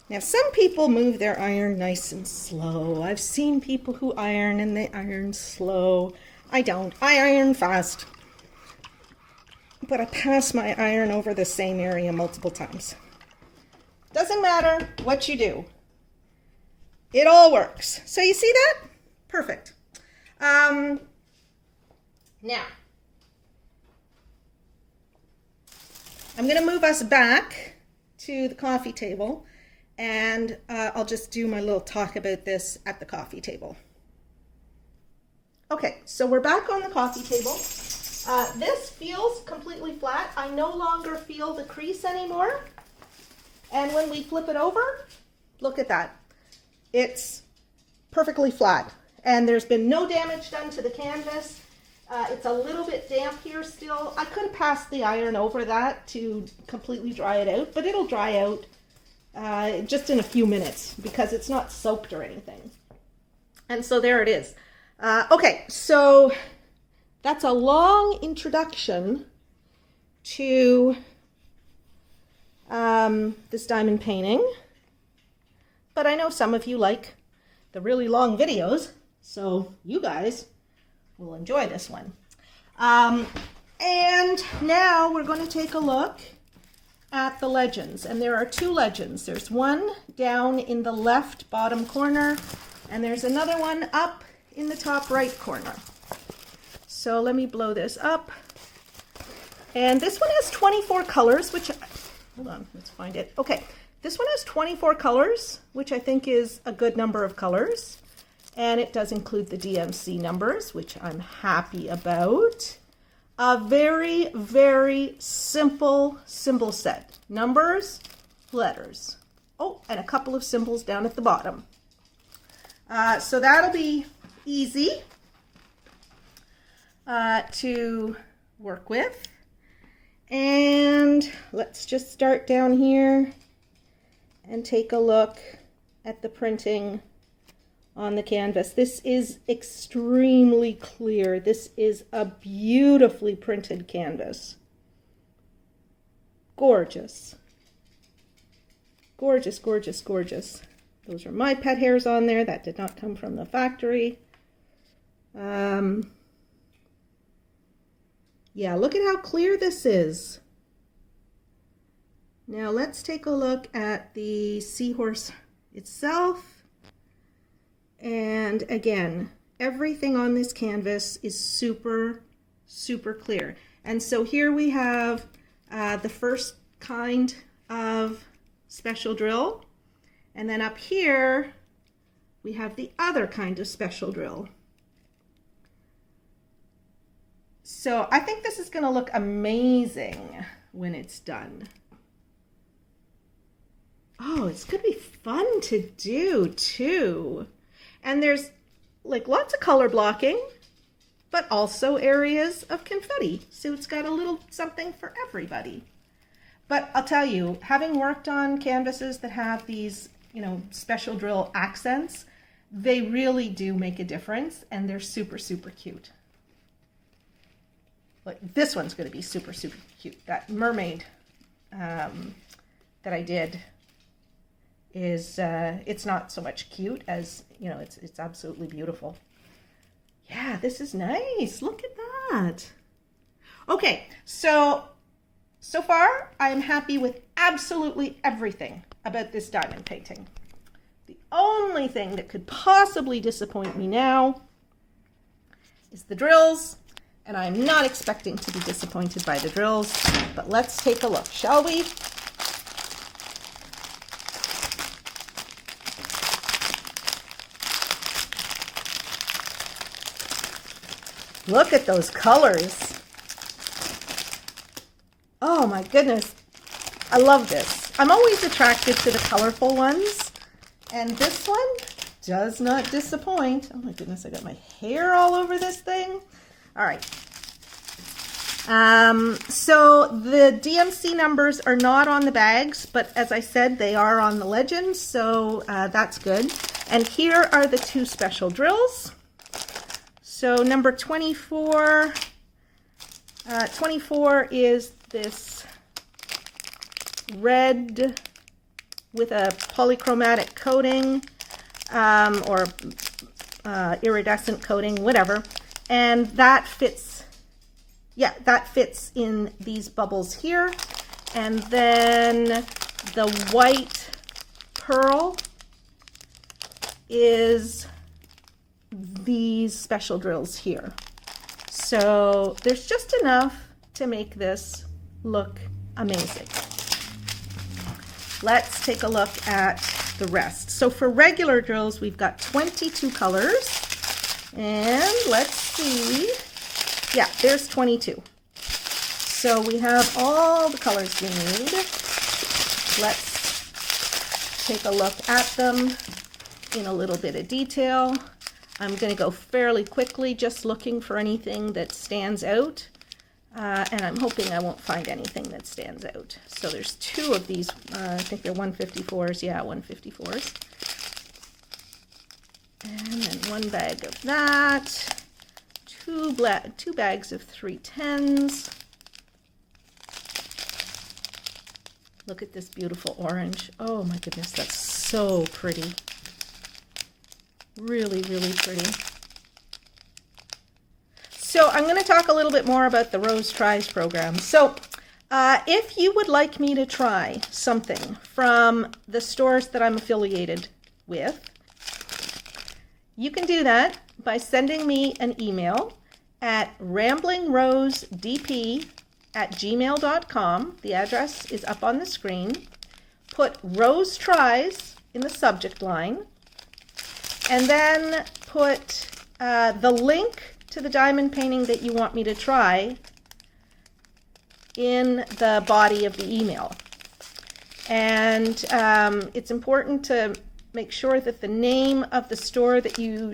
Speaker 1: Now, some people move their iron nice and slow. I've seen people who iron and they iron slow. I don't. I iron fast. But I pass my iron over the same area multiple times. Doesn't matter what you do. It all works. So you see that? Perfect. Now, I'm going to move us back to the coffee table, and I'll just do my little talk about this at the coffee table. Okay, so we're back on the coffee table. This feels completely flat. I no longer feel the crease anymore. And when we flip it over, look at that. It's perfectly flat. And there's been no damage done to the canvas. It's a little bit damp here still. I could have passed the iron over that to completely dry it out, but it'll dry out just in a few minutes because it's not soaked or anything. And so there it is. Okay, so that's a long introduction to this diamond painting. But I know some of you like the really long videos, so you guys will enjoy this one. And now we're going to take a look at the legends. And there are two legends. There's one down in the left bottom corner, and there's another one up in the top right corner. So let me blow this up. And this one has 24 colors, which, hold on, let's find it. Okay, this one has 24 colors, which I think is a good number of colors. And it does include the DMC numbers, which I'm happy about. A very, very simple symbol set. Numbers, letters. Oh, and a couple of symbols down at the bottom. So that'll be easy to work with. And let's just start down here and take a look at the printing on the canvas. This is extremely clear. This is a beautifully printed canvas. Gorgeous. Gorgeous, gorgeous, gorgeous. Those are my pet hairs on there. That did not come from the factory. Yeah, look at how clear this is. Now let's take a look at the seahorse itself. And again, everything on this canvas is super, super clear. And so here we have the first kind of special drill. And then up here, we have the other kind of special drill. So I think this is going to look amazing when it's done. Oh, it's going to be fun to do too. And there's like lots of color blocking, but also areas of confetti. So it's got a little something for everybody. But I'll tell you, having worked on canvases that have these, you know, special drill accents, they really do make a difference, and they're super, super cute. Like this one's going to be super, super cute. That mermaid that I did is it's not so much cute as, you know, it's absolutely beautiful. Yeah, this is nice. Look at that. Okay, so far I'm happy with absolutely everything about this diamond painting. The only thing that could possibly disappoint me now is the drills, and I'm not expecting to be disappointed by the drills, but let's take a look, shall we? Look at those colors. Oh my goodness. I love this. I'm always attracted to the colorful ones. And this one does not disappoint. Oh my goodness, I got my hair all over this thing. All right. So the DMC numbers are not on the bags, but as I said, they are on the legends, so that's good. And here are the two special drills. So number 24, 24 is this red with a polychromatic coating or iridescent coating, whatever. And that fits, yeah, that fits in these bubbles here. And then the white pearl is these special drills here. So there's just enough to make this look amazing. Let's take a look at the rest. So for regular drills, we've got 22 colors. And let's see. Yeah, there's 22. So we have all the colors we need. Let's take a look at them in a little bit of detail. I'm going to go fairly quickly, just looking for anything that stands out. And I'm hoping I won't find anything that stands out. So there's two of these, I think they're 154s. Yeah, 154s. And then 1 bag of that, 2 bags of 310s. Look at this beautiful orange. Oh my goodness, that's so pretty. Really, really pretty. So I'm going to talk a little bit more about the Rose Tries program. So if you would like me to try something from the stores that I'm affiliated with, you can do that by sending me an email at ramblingrosedp@gmail.com. The address is up on the screen. Put Rose Tries in the subject line, and then put the link to the diamond painting that you want me to try in the body of the email. And it's important to make sure that the name of the store that you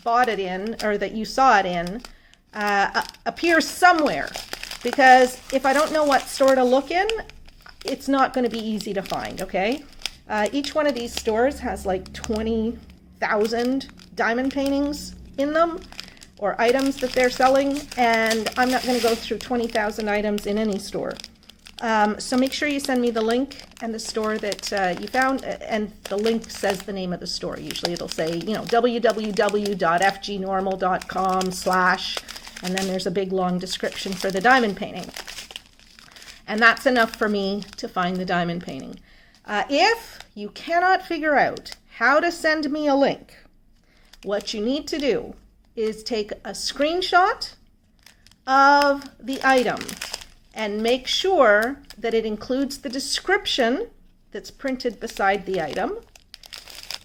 Speaker 1: bought it in, or that you saw it in, appears somewhere, because if I don't know what store to look in, it's not going to be easy to find. Okay, each one of these stores has like 20,000 diamond paintings in them, or items that they're selling, and I'm not going to go through 20,000 items in any store. So make sure you send me the link and the store that you found, and the link says the name of the store. Usually it'll say, you know, www.fgnormal.com/ and then there's a big long description for the diamond painting. And that's enough for me to find the diamond painting. If you cannot figure out how to send me a link, what you need to do is take a screenshot of the item and make sure that it includes the description that's printed beside the item,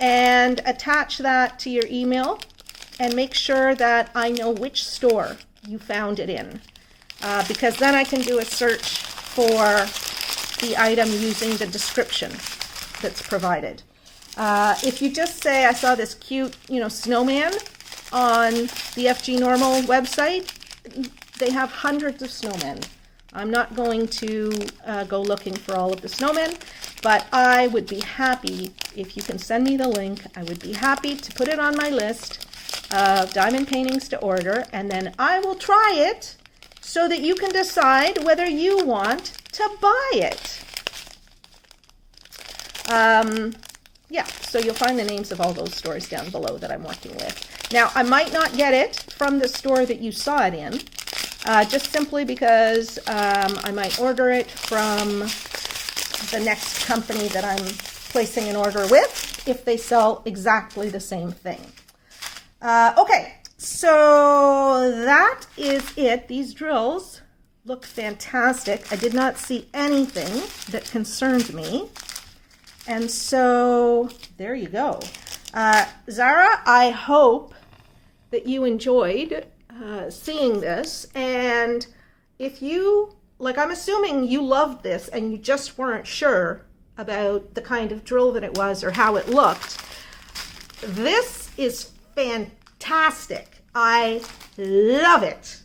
Speaker 1: and attach that to your email, and make sure that I know which store you found it in, because then I can do a search for the item using the description that's provided. If you just say, I saw this cute, you know, snowman on the FG Normal website, they have hundreds of snowmen. I'm not going to go looking for all of the snowmen, but I would be happy if you can send me the link. I would be happy to put it on my list of diamond paintings to order, and then I will try it so that you can decide whether you want to buy it. Yeah, so you'll find the names of all those stores down below that I'm working with. Now, I might not get it from the store that you saw it in, just simply because I might order it from the next company that I'm placing an order with, if they sell exactly the same thing. Okay, so that is it. These drills look fantastic. I did not see anything that concerned me. And so there you go. Zara, I hope that you enjoyed seeing this. And if you, like, I'm assuming you loved this and you just weren't sure about the kind of drill that it was or how it looked, this is fantastic. I love it.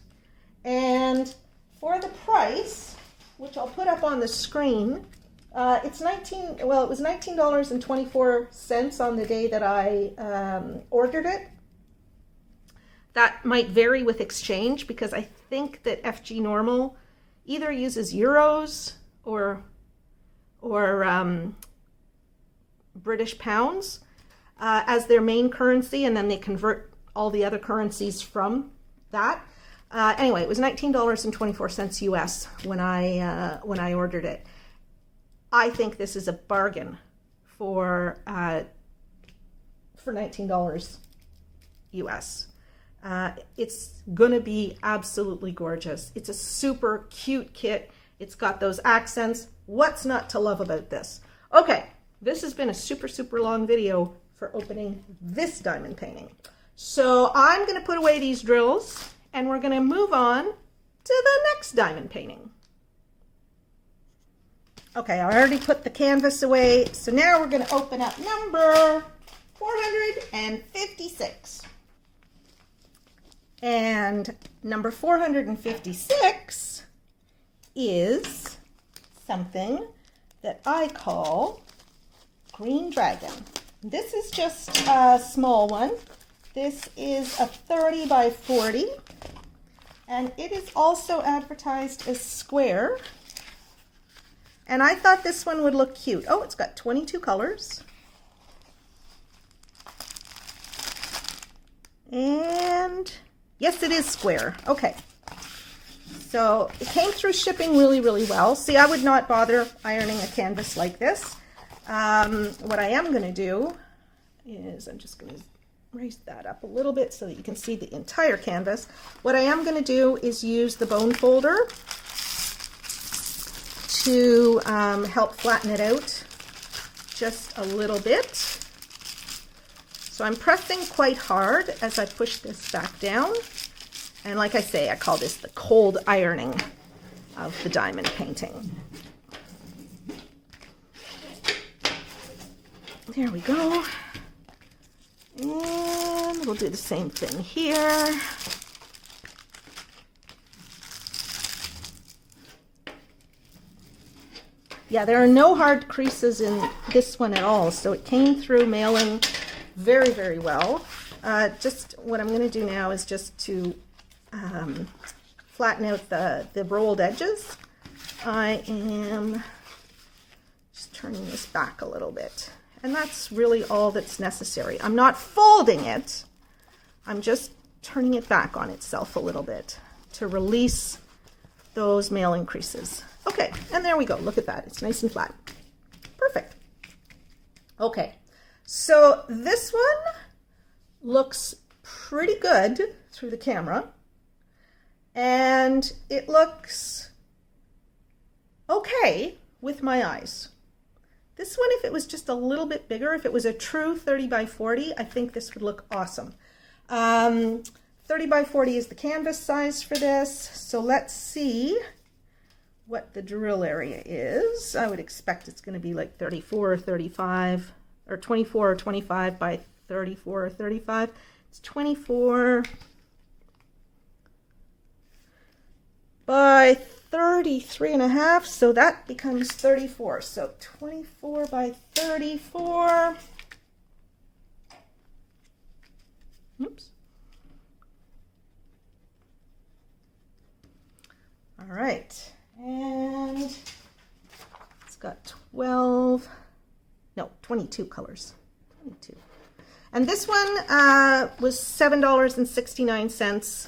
Speaker 1: And for the price, which I'll put up on the screen, it was $19.24 on the day that I ordered it. That might vary with exchange, because I think that FG Normal either uses euros or British pounds as their main currency, and then they convert all the other currencies from that. Anyway, it was $19.24 US when I ordered it. I think this is a bargain for $19 US. It's gonna be absolutely gorgeous. It's a super cute kit. It's got those accents. What's not to love about this? Okay, this has been a super, super long video for opening this diamond painting. So I'm gonna put away these drills and we're gonna move on to the next diamond painting. Okay, I already put the canvas away, so now we're going to open up number 456. And number 456 is something that I call Green Dragon. This is just a small one. This is a 30 by 40, and it is also advertised as square. And I thought this one would look cute. Oh, it's got 22 colors. And yes, it is square. Okay. So it came through shipping really, really well. See, I would not bother ironing a canvas like this. What I am going to do is I'm just going to raise that up a little bit so that you can see the entire canvas. What I am going to do is use the bone folder to help flatten it out just a little bit. So I'm pressing quite hard as I push this back down. And like I say, I call this the cold ironing of the diamond painting. There we go. And we'll do the same thing here. Yeah, there are no hard creases in this one at all, so it came through mailing very, very well. Just what I'm going to do now is just to flatten out the rolled edges. I am just turning this back a little bit. And that's really all that's necessary. I'm not folding it. I'm just turning it back on itself a little bit to release those mailing creases. Okay, and there we go. Look at that. It's nice and flat. Perfect. Okay, so this one looks pretty good through the camera. And it looks okay with my eyes. This one, if it was just a little bit bigger, if it was a true 30 by 40, I think this would look awesome. 30 by 40 is the canvas size for this. So let's see what the drill area is. I would expect it's going to be like 34 or 35, or 24 or 25 by 34 or 35. It's 24 by 33.5, so that becomes 34. So 24 by 34. Oops. All right, and it's got 22 colors. 22. And this one was $7.69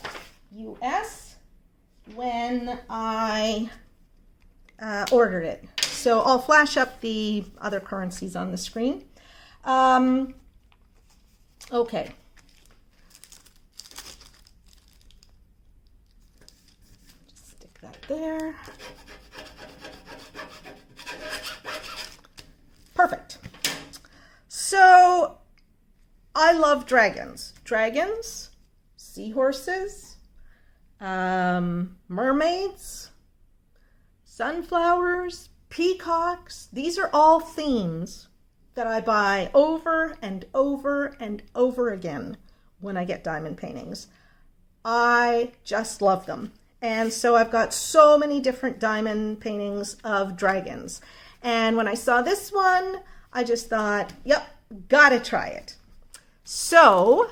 Speaker 1: US. When I ordered it. So I'll flash up the other currencies on the screen. Okay. Just stick that there. Perfect. So I love dragons. Dragons, seahorses, mermaids, sunflowers, peacocks. These are all themes that I buy over and over and over again when I get diamond paintings. I just love them. And so I've got so many different diamond paintings of dragons. And when I saw this one, I just thought, yep, gotta try it. So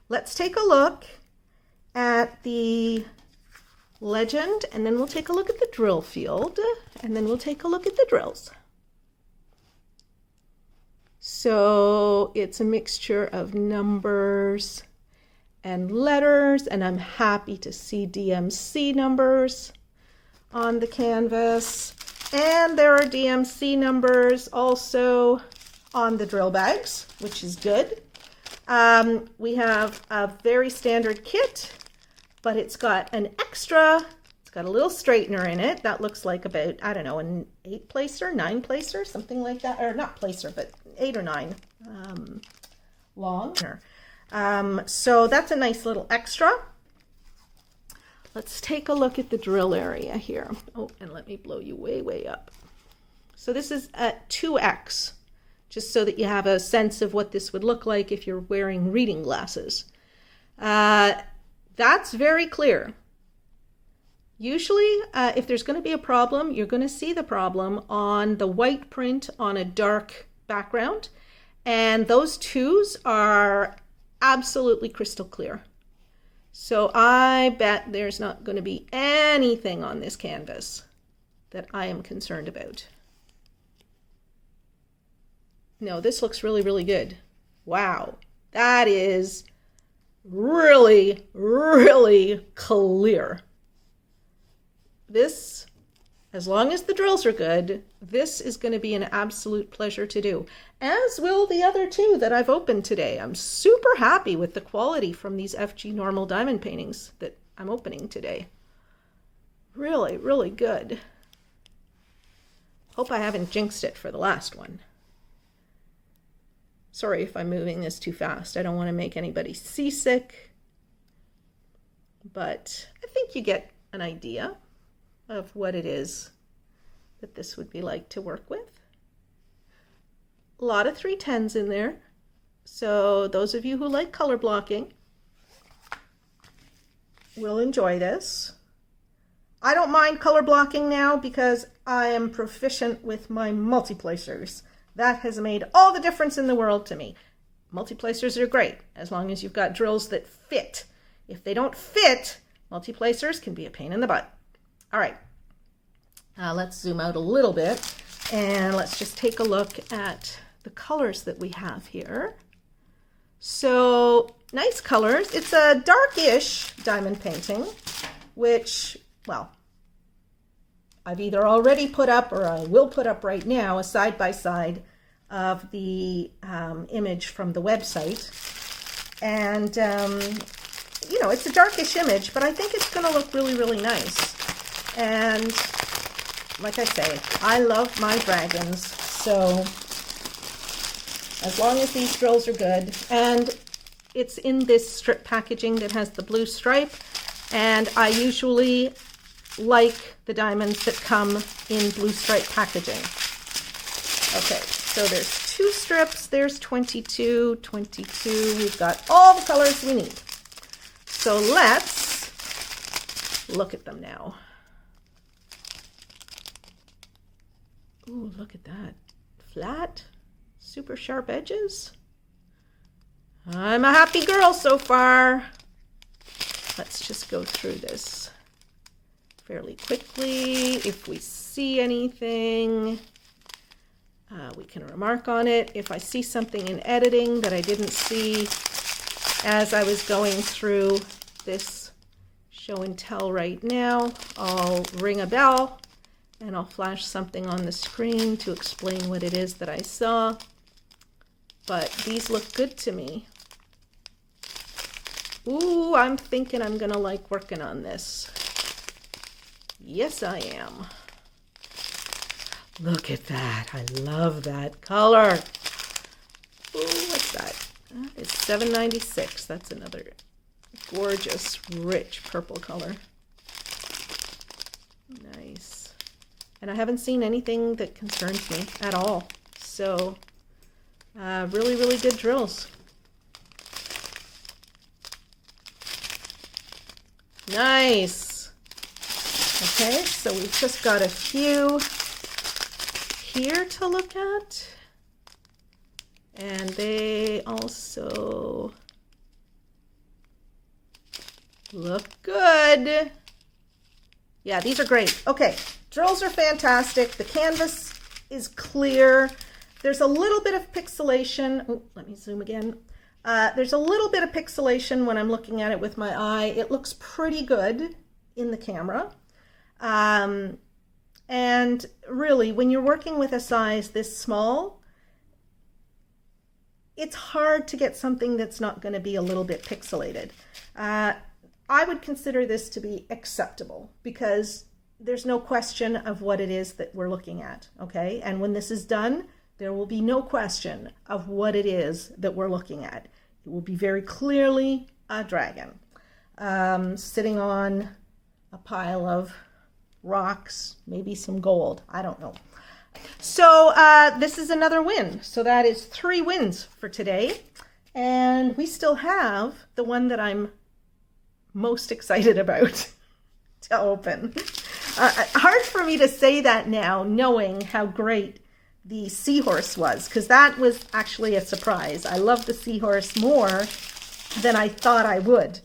Speaker 1: let's take a look at the legend, and then we'll take a look at the drill field, and then we'll take a look at the drills. So it's a mixture of numbers and letters, and I'm happy to see DMC numbers on the canvas. And there are DMC numbers also on the drill bags, which is good. We have a very standard kit, but it's got an extra, it's got a little straightener in it. That looks like about, I don't know, an 8-placer, 9-placer, something like that. Or not placer, but 8 or 9 long. So that's a nice little extra. Let's take a look at the drill area here. Oh, and let me blow you way, way up. So this is a 2X, just so that you have a sense of what this would look like if you're wearing reading glasses. That's very clear. Usually, if there's going to be a problem, you're going to see the problem on the white print on a dark background. And those twos are absolutely crystal clear. So I bet there's not going to be anything on this canvas that I am concerned about. No, this looks really, really good. Wow, that is really, really clear. This, as long as the drills are good, this is going to be an absolute pleasure to do, as will the other two that I've opened today. I'm super happy with the quality from these FG Normal diamond paintings that I'm opening today. Really, really good. Hope I haven't jinxed it for the last one. Sorry if I'm moving this too fast. I don't want to make anybody seasick, but I think you get an idea of what it is that this would be like to work with. A lot of 310s in there. So those of you who like color blocking will enjoy this. I don't mind color blocking now because I am proficient with my multiplacers. That has made all the difference in the world to me. Multiplacers are great as long as you've got drills that fit. If they don't fit, multiplacers can be a pain in the butt. All right, let's zoom out a little bit and let's just take a look at the colors that we have here. So nice colors. It's a darkish diamond painting, which, well, I've either already put up or I will put up right now a side-by-side of the image from the website. And, you know, it's a darkish image, but I think it's going to look really, really nice. And like I say, I love my dragons. So as long as these drills are good, and it's in this strip packaging that has the blue stripe, and I usually like the diamonds that come in blue stripe packaging. Okay, so there's 2 strips, there's 22, 22, we've got all the colors we need. So let's look at them now. Ooh, look at that. Flat, super sharp edges. I'm a happy girl so far. Let's just go through this fairly quickly. If we see anything, we can remark on it. If I see something in editing that I didn't see as I was going through this show and tell right now, I'll ring a bell and I'll flash something on the screen to explain what it is that I saw. But these look good to me. Ooh, I'm thinking I'm gonna like working on this. Yes, I am. Look at that. I love that color. Ooh, what's that? It's $7.96. That's another gorgeous, rich purple color. Nice. And I haven't seen anything that concerns me at all. So, really, really good drills. Nice. Okay, so we've just got a few here to look at. And they also look good. Yeah, these are great. Okay, drills are fantastic. The canvas is clear. There's a little bit of pixelation. Oh, let me zoom again. There's a little bit of pixelation when I'm looking at it with my eye. It looks pretty good in the camera. And really, when you're working with a size this small, it's hard to get something that's not going to be a little bit pixelated. I would consider this to be acceptable because there's no question of what it is that we're looking at, okay? And when this is done, there will be no question of what it is that we're looking at. It will be very clearly a dragon sitting on a pile of rocks, maybe some gold, I don't know. So this is another win. So that is 3 wins for today. And we still have the one that I'm most excited about to open. Hard for me to say that now, knowing how great the seahorse was, because that was actually a surprise. I love the seahorse more than I thought I would.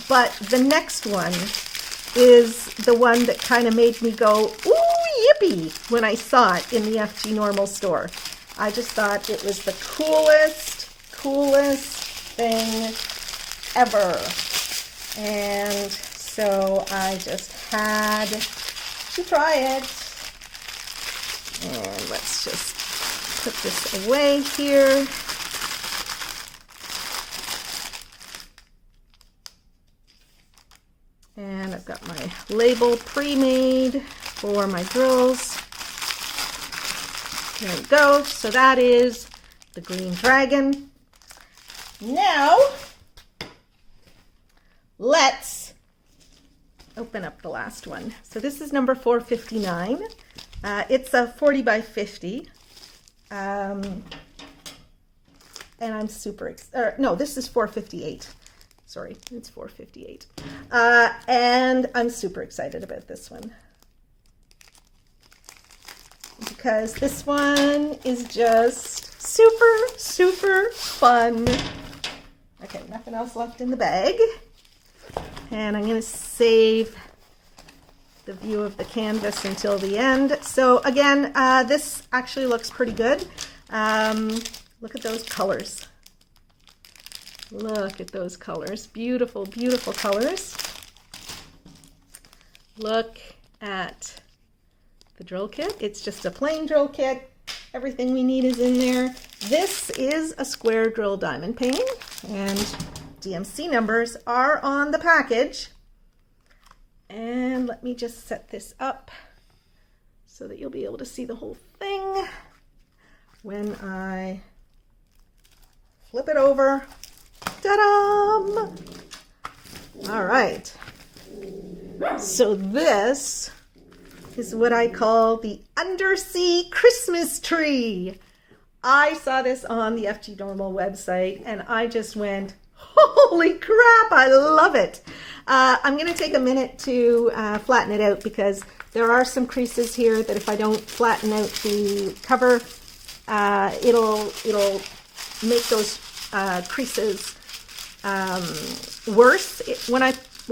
Speaker 1: But the next one is the one that kind of made me go, ooh, yippee, when I saw it in the FG Normal store. I just thought it was the coolest thing ever. And so I just had to try it. And let's just put this away here. And I've got my label pre-made for my drills. There we go. So that is the Green Dragon. Now, let's open up the last one. So this is number 459. It's a 40 by 50. And I'm super, no, this is 458. Sorry, it's 458. And I'm super excited about this one, because this one is just super fun. Okay, nothing else left in the bag. And I'm going to save the view of the canvas until the end. So again, this actually looks pretty good. Look at those colors. Look at those colors. Beautiful, beautiful colors. Look at the drill kit. It's just a plain drill kit. Everything we need is in there. This is a square drill diamond painting, and DMC numbers are on the package. And let me just set this up so that you'll be able to see the whole thing when I flip it over. Ta-da! All right. So this is what I call the Undersea Christmas Tree. I saw this on the FG Normal website and I just went, holy crap, I love it. I'm going to take a minute to flatten it out, because there are some creases here that if I don't flatten out the cover, it'll make those creases worse when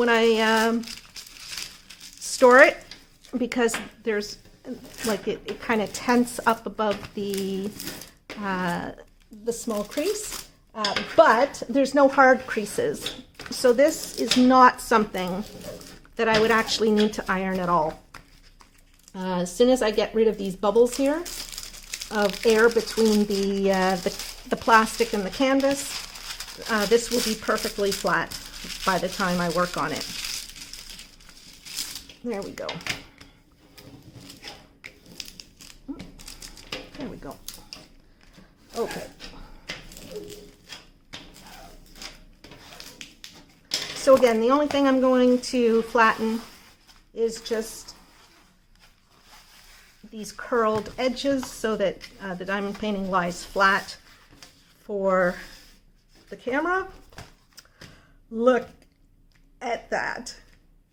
Speaker 1: I store it, because there's like it kind of tents up above the small crease, but there's no hard creases. So this is not something that I would actually need to iron at all. As soon as I get rid of these bubbles here of air between the plastic and the canvas, this will be perfectly flat by the time I work on it. There we go. There we go. Okay. So again, the only thing I'm going to flatten is just these curled edges so that the diamond painting lies flat for the camera. Look at that,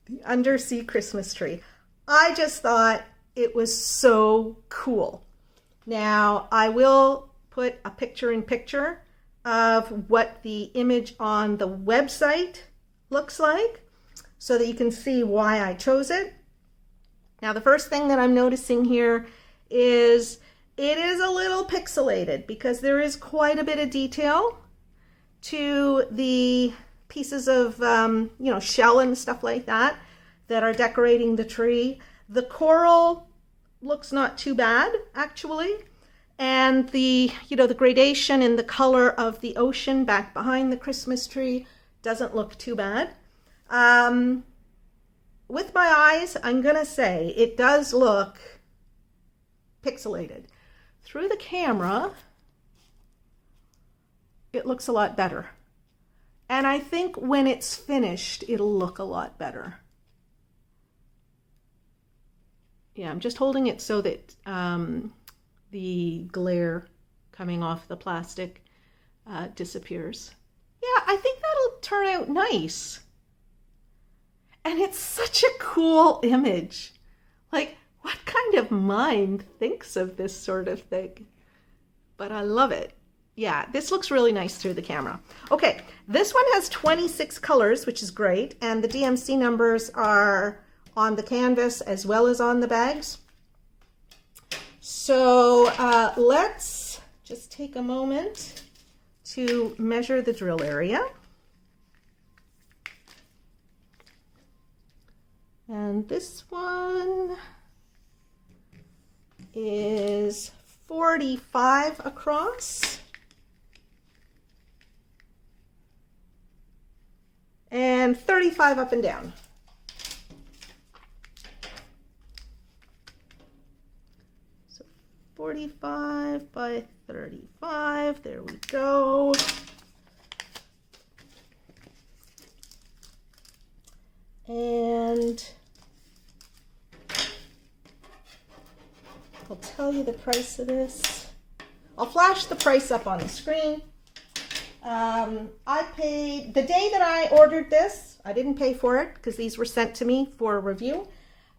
Speaker 1: the Undersea Christmas Tree. I just thought it was so cool. Now I will put a picture-in-picture of what the image on the website looks like so that you can see why I chose it. Now the first thing that I'm noticing here is it is a little pixelated, because there is quite a bit of detail to the pieces of shell and stuff like that are decorating the tree. The coral looks not too bad actually, and the gradation in the color of the ocean back behind the Christmas tree doesn't look too bad. With my eyes, I'm gonna say it does look pixelated. Through the camera, it looks a lot better. And I think when it's finished, it'll look a lot better. Yeah, I'm just holding it so that the glare coming off the plastic disappears. Yeah, I think that'll turn out nice. And it's such a cool image. Like, what kind of mind thinks of this sort of thing? But I love it. Yeah, this looks really nice through the camera. Okay, this one has 26 colors, which is great. And the DMC numbers are on the canvas as well as on the bags. So let's just take a moment to measure the drill area. And this one is 45 across and 35 up and down. So 45 by 35, there we go. And I'll tell you the price of this. I'll flash the price up on the screen. I paid, the day that I ordered this, I didn't pay for it because these were sent to me for review.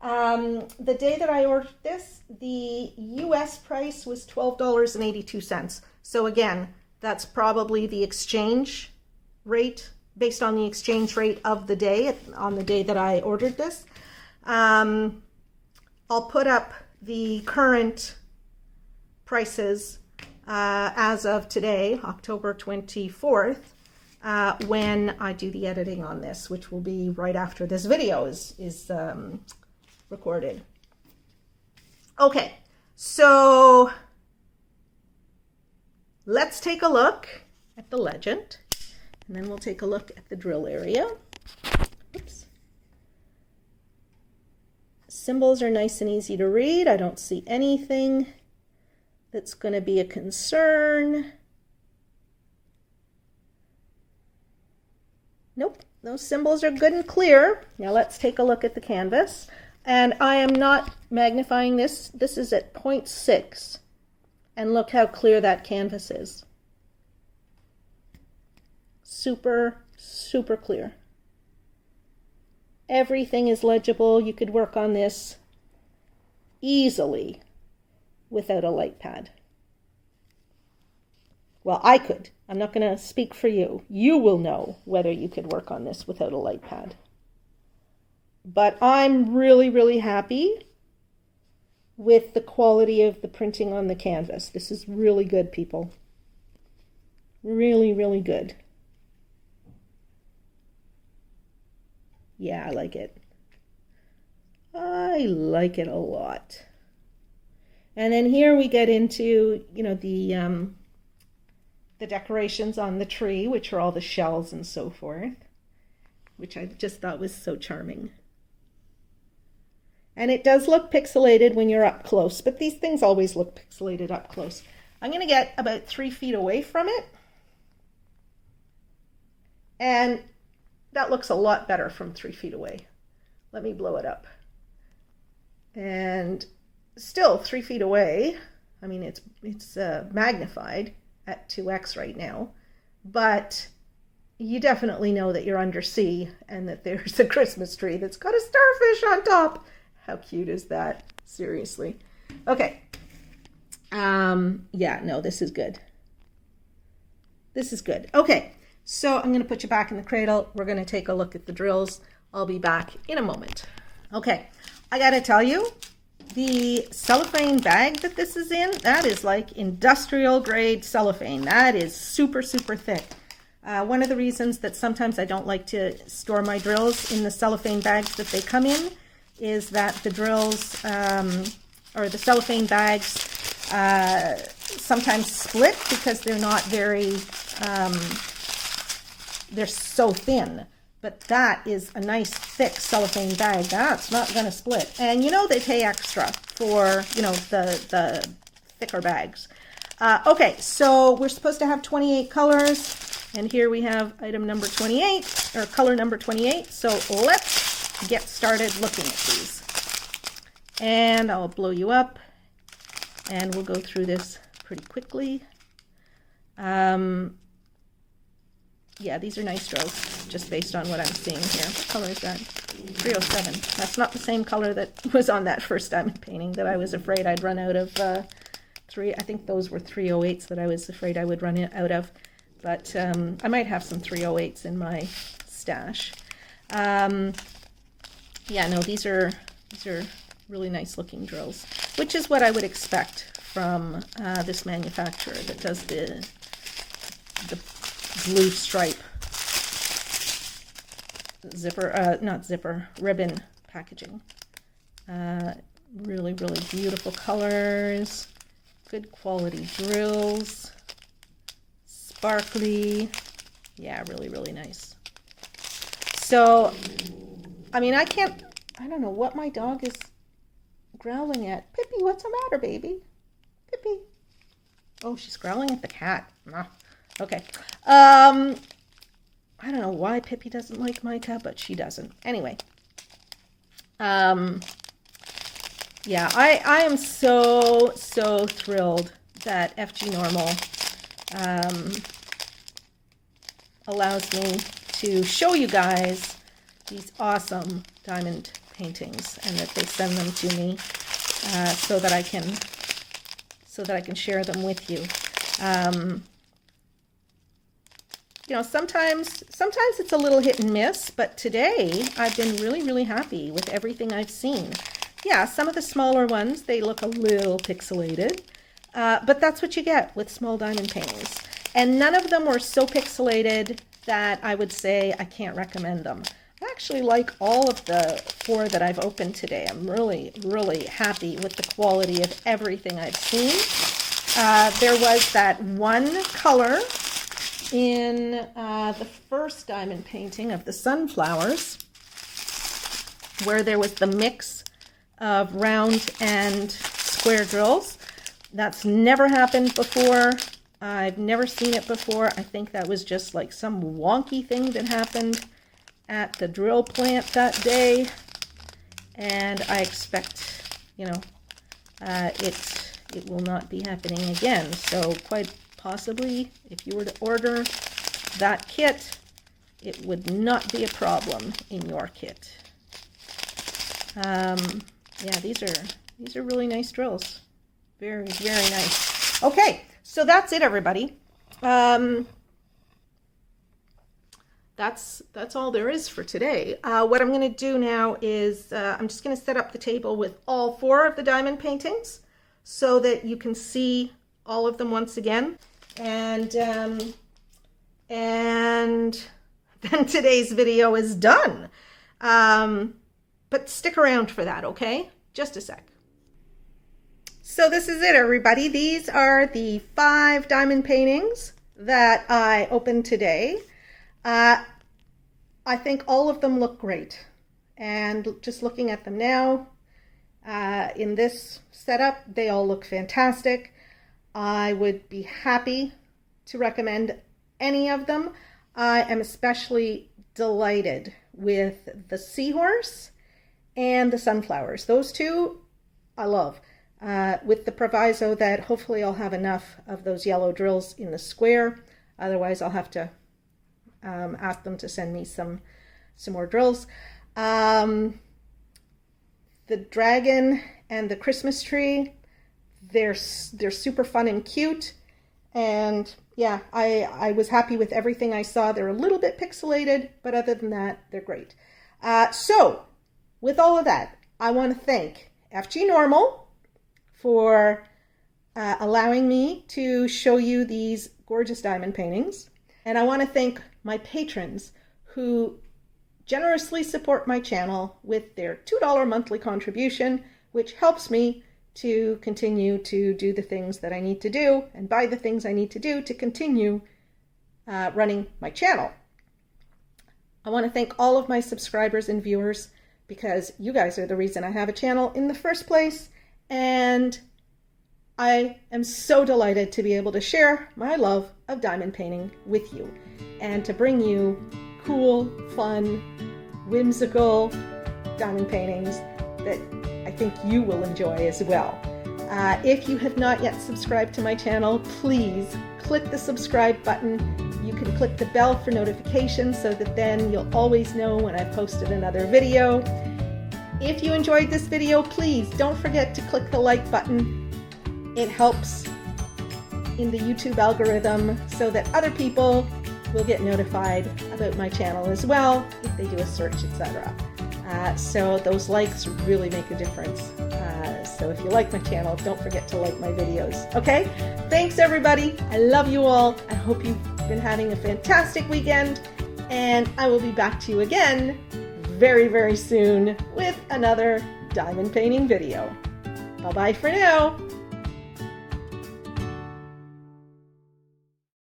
Speaker 1: The day that I ordered this, the US price was $12.82. So again, that's probably the exchange rate, based on the exchange rate of the day, on the day that I ordered this. I'll put up the current prices as of today, October 24th, when I do the editing on this, which will be right after this video is recorded. Okay, so let's take a look at the legend, and then we'll take a look at the drill area. Oops. Symbols are nice and easy to read. I don't see anything that's going to be a concern. Nope, those symbols are good and clear. Now let's take a look at the canvas. And I am not magnifying this. This is at 0.6. And look how clear that canvas is. Super, super clear. Everything is legible. You could work on this easily without a light pad. Well, I could. I'm not going to speak for you. You will know whether you could work on this without a light pad. But I'm really, really happy with the quality of the printing on the canvas. This is really good, people. Really, really good. Yeah, I like it. I like it a lot. And then here we get into, you know, the decorations on the tree, which are all the shells and so forth, which I just thought was so charming. And it does look pixelated when you're up close, but these things always look pixelated up close. I'm going to get about 3 feet away from it. And that looks a lot better from 3 feet away. Let me blow it up. And still 3 feet away, I mean, it's magnified at 2x right now, but you definitely know that you're undersea and that there's a Christmas tree that's got a starfish on top. How cute is that? Seriously. Okay. Yeah, no, this is good. This is good. Okay, so I'm going to put you back in the cradle. We're going to take a look at the drills. I'll be back in a moment. Okay, I got to tell you, the cellophane bag that this is in, that is like industrial grade cellophane. That is super, super thick. One of the reasons that sometimes I don't like to store my drills in the cellophane bags that they come in is that the drills or the cellophane bags sometimes split because they're not very, they're so thin. But that is a nice thick cellophane bag. That's not going to split. And you know they pay extra for, you know, the thicker bags. Okay, so we're supposed to have 28 colors. And here we have item number 28, or color number 28. So let's get started looking at these. And I'll blow you up. And we'll go through this pretty quickly. Yeah, these are nice drills, just based on what I'm seeing here. What color is that? 307. That's not the same color that was on that first diamond painting that I was afraid I'd run out of. I think those were 308s that I was afraid I would run out of. But I might have some 308s in my stash. Yeah, no, these are really nice looking drills, which is what I would expect from this manufacturer that does the blue stripe ribbon packaging. Really, really beautiful colors, good quality drills, sparkly. Yeah, really, really nice. So, I mean, I don't know what my dog is growling at. Pippi, what's the matter, baby? Pippi. Oh, she's growling at the cat. Okay. I don't know why Pippi doesn't like mica, but she doesn't. Anyway. Yeah, I am so thrilled that FG Normal allows me to show you guys these awesome diamond paintings, and that they send them to me so that I can share them with you. You know, sometimes it's a little hit and miss, but today I've been really, really happy with everything I've seen. Yeah, some of the smaller ones, they look a little pixelated, but that's what you get with small diamond paintings. And none of them were so pixelated that I would say I can't recommend them. I actually like all of the 4 that I've opened today. I'm really, really happy with the quality of everything I've seen. There was that one color in the first diamond painting of the sunflowers, where there was the mix of round and square drills. That's never happened before. I've never seen it before. I think that was just like some wonky thing that happened at the drill plant that day, and I expect, you know, it will not be happening again. So quite possibly, if you were to order that kit, it would not be a problem in your kit. Yeah, these are really nice drills. Very, very nice. Okay, so that's it, everybody. That's all there is for today. What I'm going to do now is I'm just going to set up the table with all 4 of the diamond paintings so that you can see all of them once again. And then today's video is done. But stick around for that, okay? Just a sec. So this is it, everybody. These are the 5 diamond paintings that I opened today. I think all of them look great. And just looking at them now, in this setup, they all look fantastic. I would be happy to recommend any of them. I am especially delighted with the seahorse and the sunflowers. Those 2 I love, with the proviso that hopefully I'll have enough of those yellow drills in the square. Otherwise I'll have to ask them to send me some more drills. The dragon and the Christmas tree, they're super fun and cute. And yeah, I was happy with everything I saw. They're a little bit pixelated, but other than that, they're great. So with all of that, I want to thank FG Normal for allowing me to show you these gorgeous diamond paintings. And I want to thank my patrons who generously support my channel with their $2 monthly contribution, which helps me to continue to do the things that I need to do and buy the things I need to do to continue running my channel. I want to thank all of my subscribers and viewers, because you guys are the reason I have a channel in the first place, and I am so delighted to be able to share my love of diamond painting with you and to bring you cool, fun, whimsical diamond paintings that I think you will enjoy as well. If you have not yet subscribed to my channel, please click the subscribe button. You can click the bell for notifications so that then you'll always know when I've posted another video. If you enjoyed this video, please don't forget to click the like button. It helps in the YouTube algorithm so that other people will get notified about my channel as well if they do a search, etc. So those likes really make a difference. So if you like my channel, don't forget to like my videos. Okay? Thanks everybody. I love you all. I hope you've been having a fantastic weekend, and I will be back to you again very, very soon with another diamond painting video. Bye-bye for now.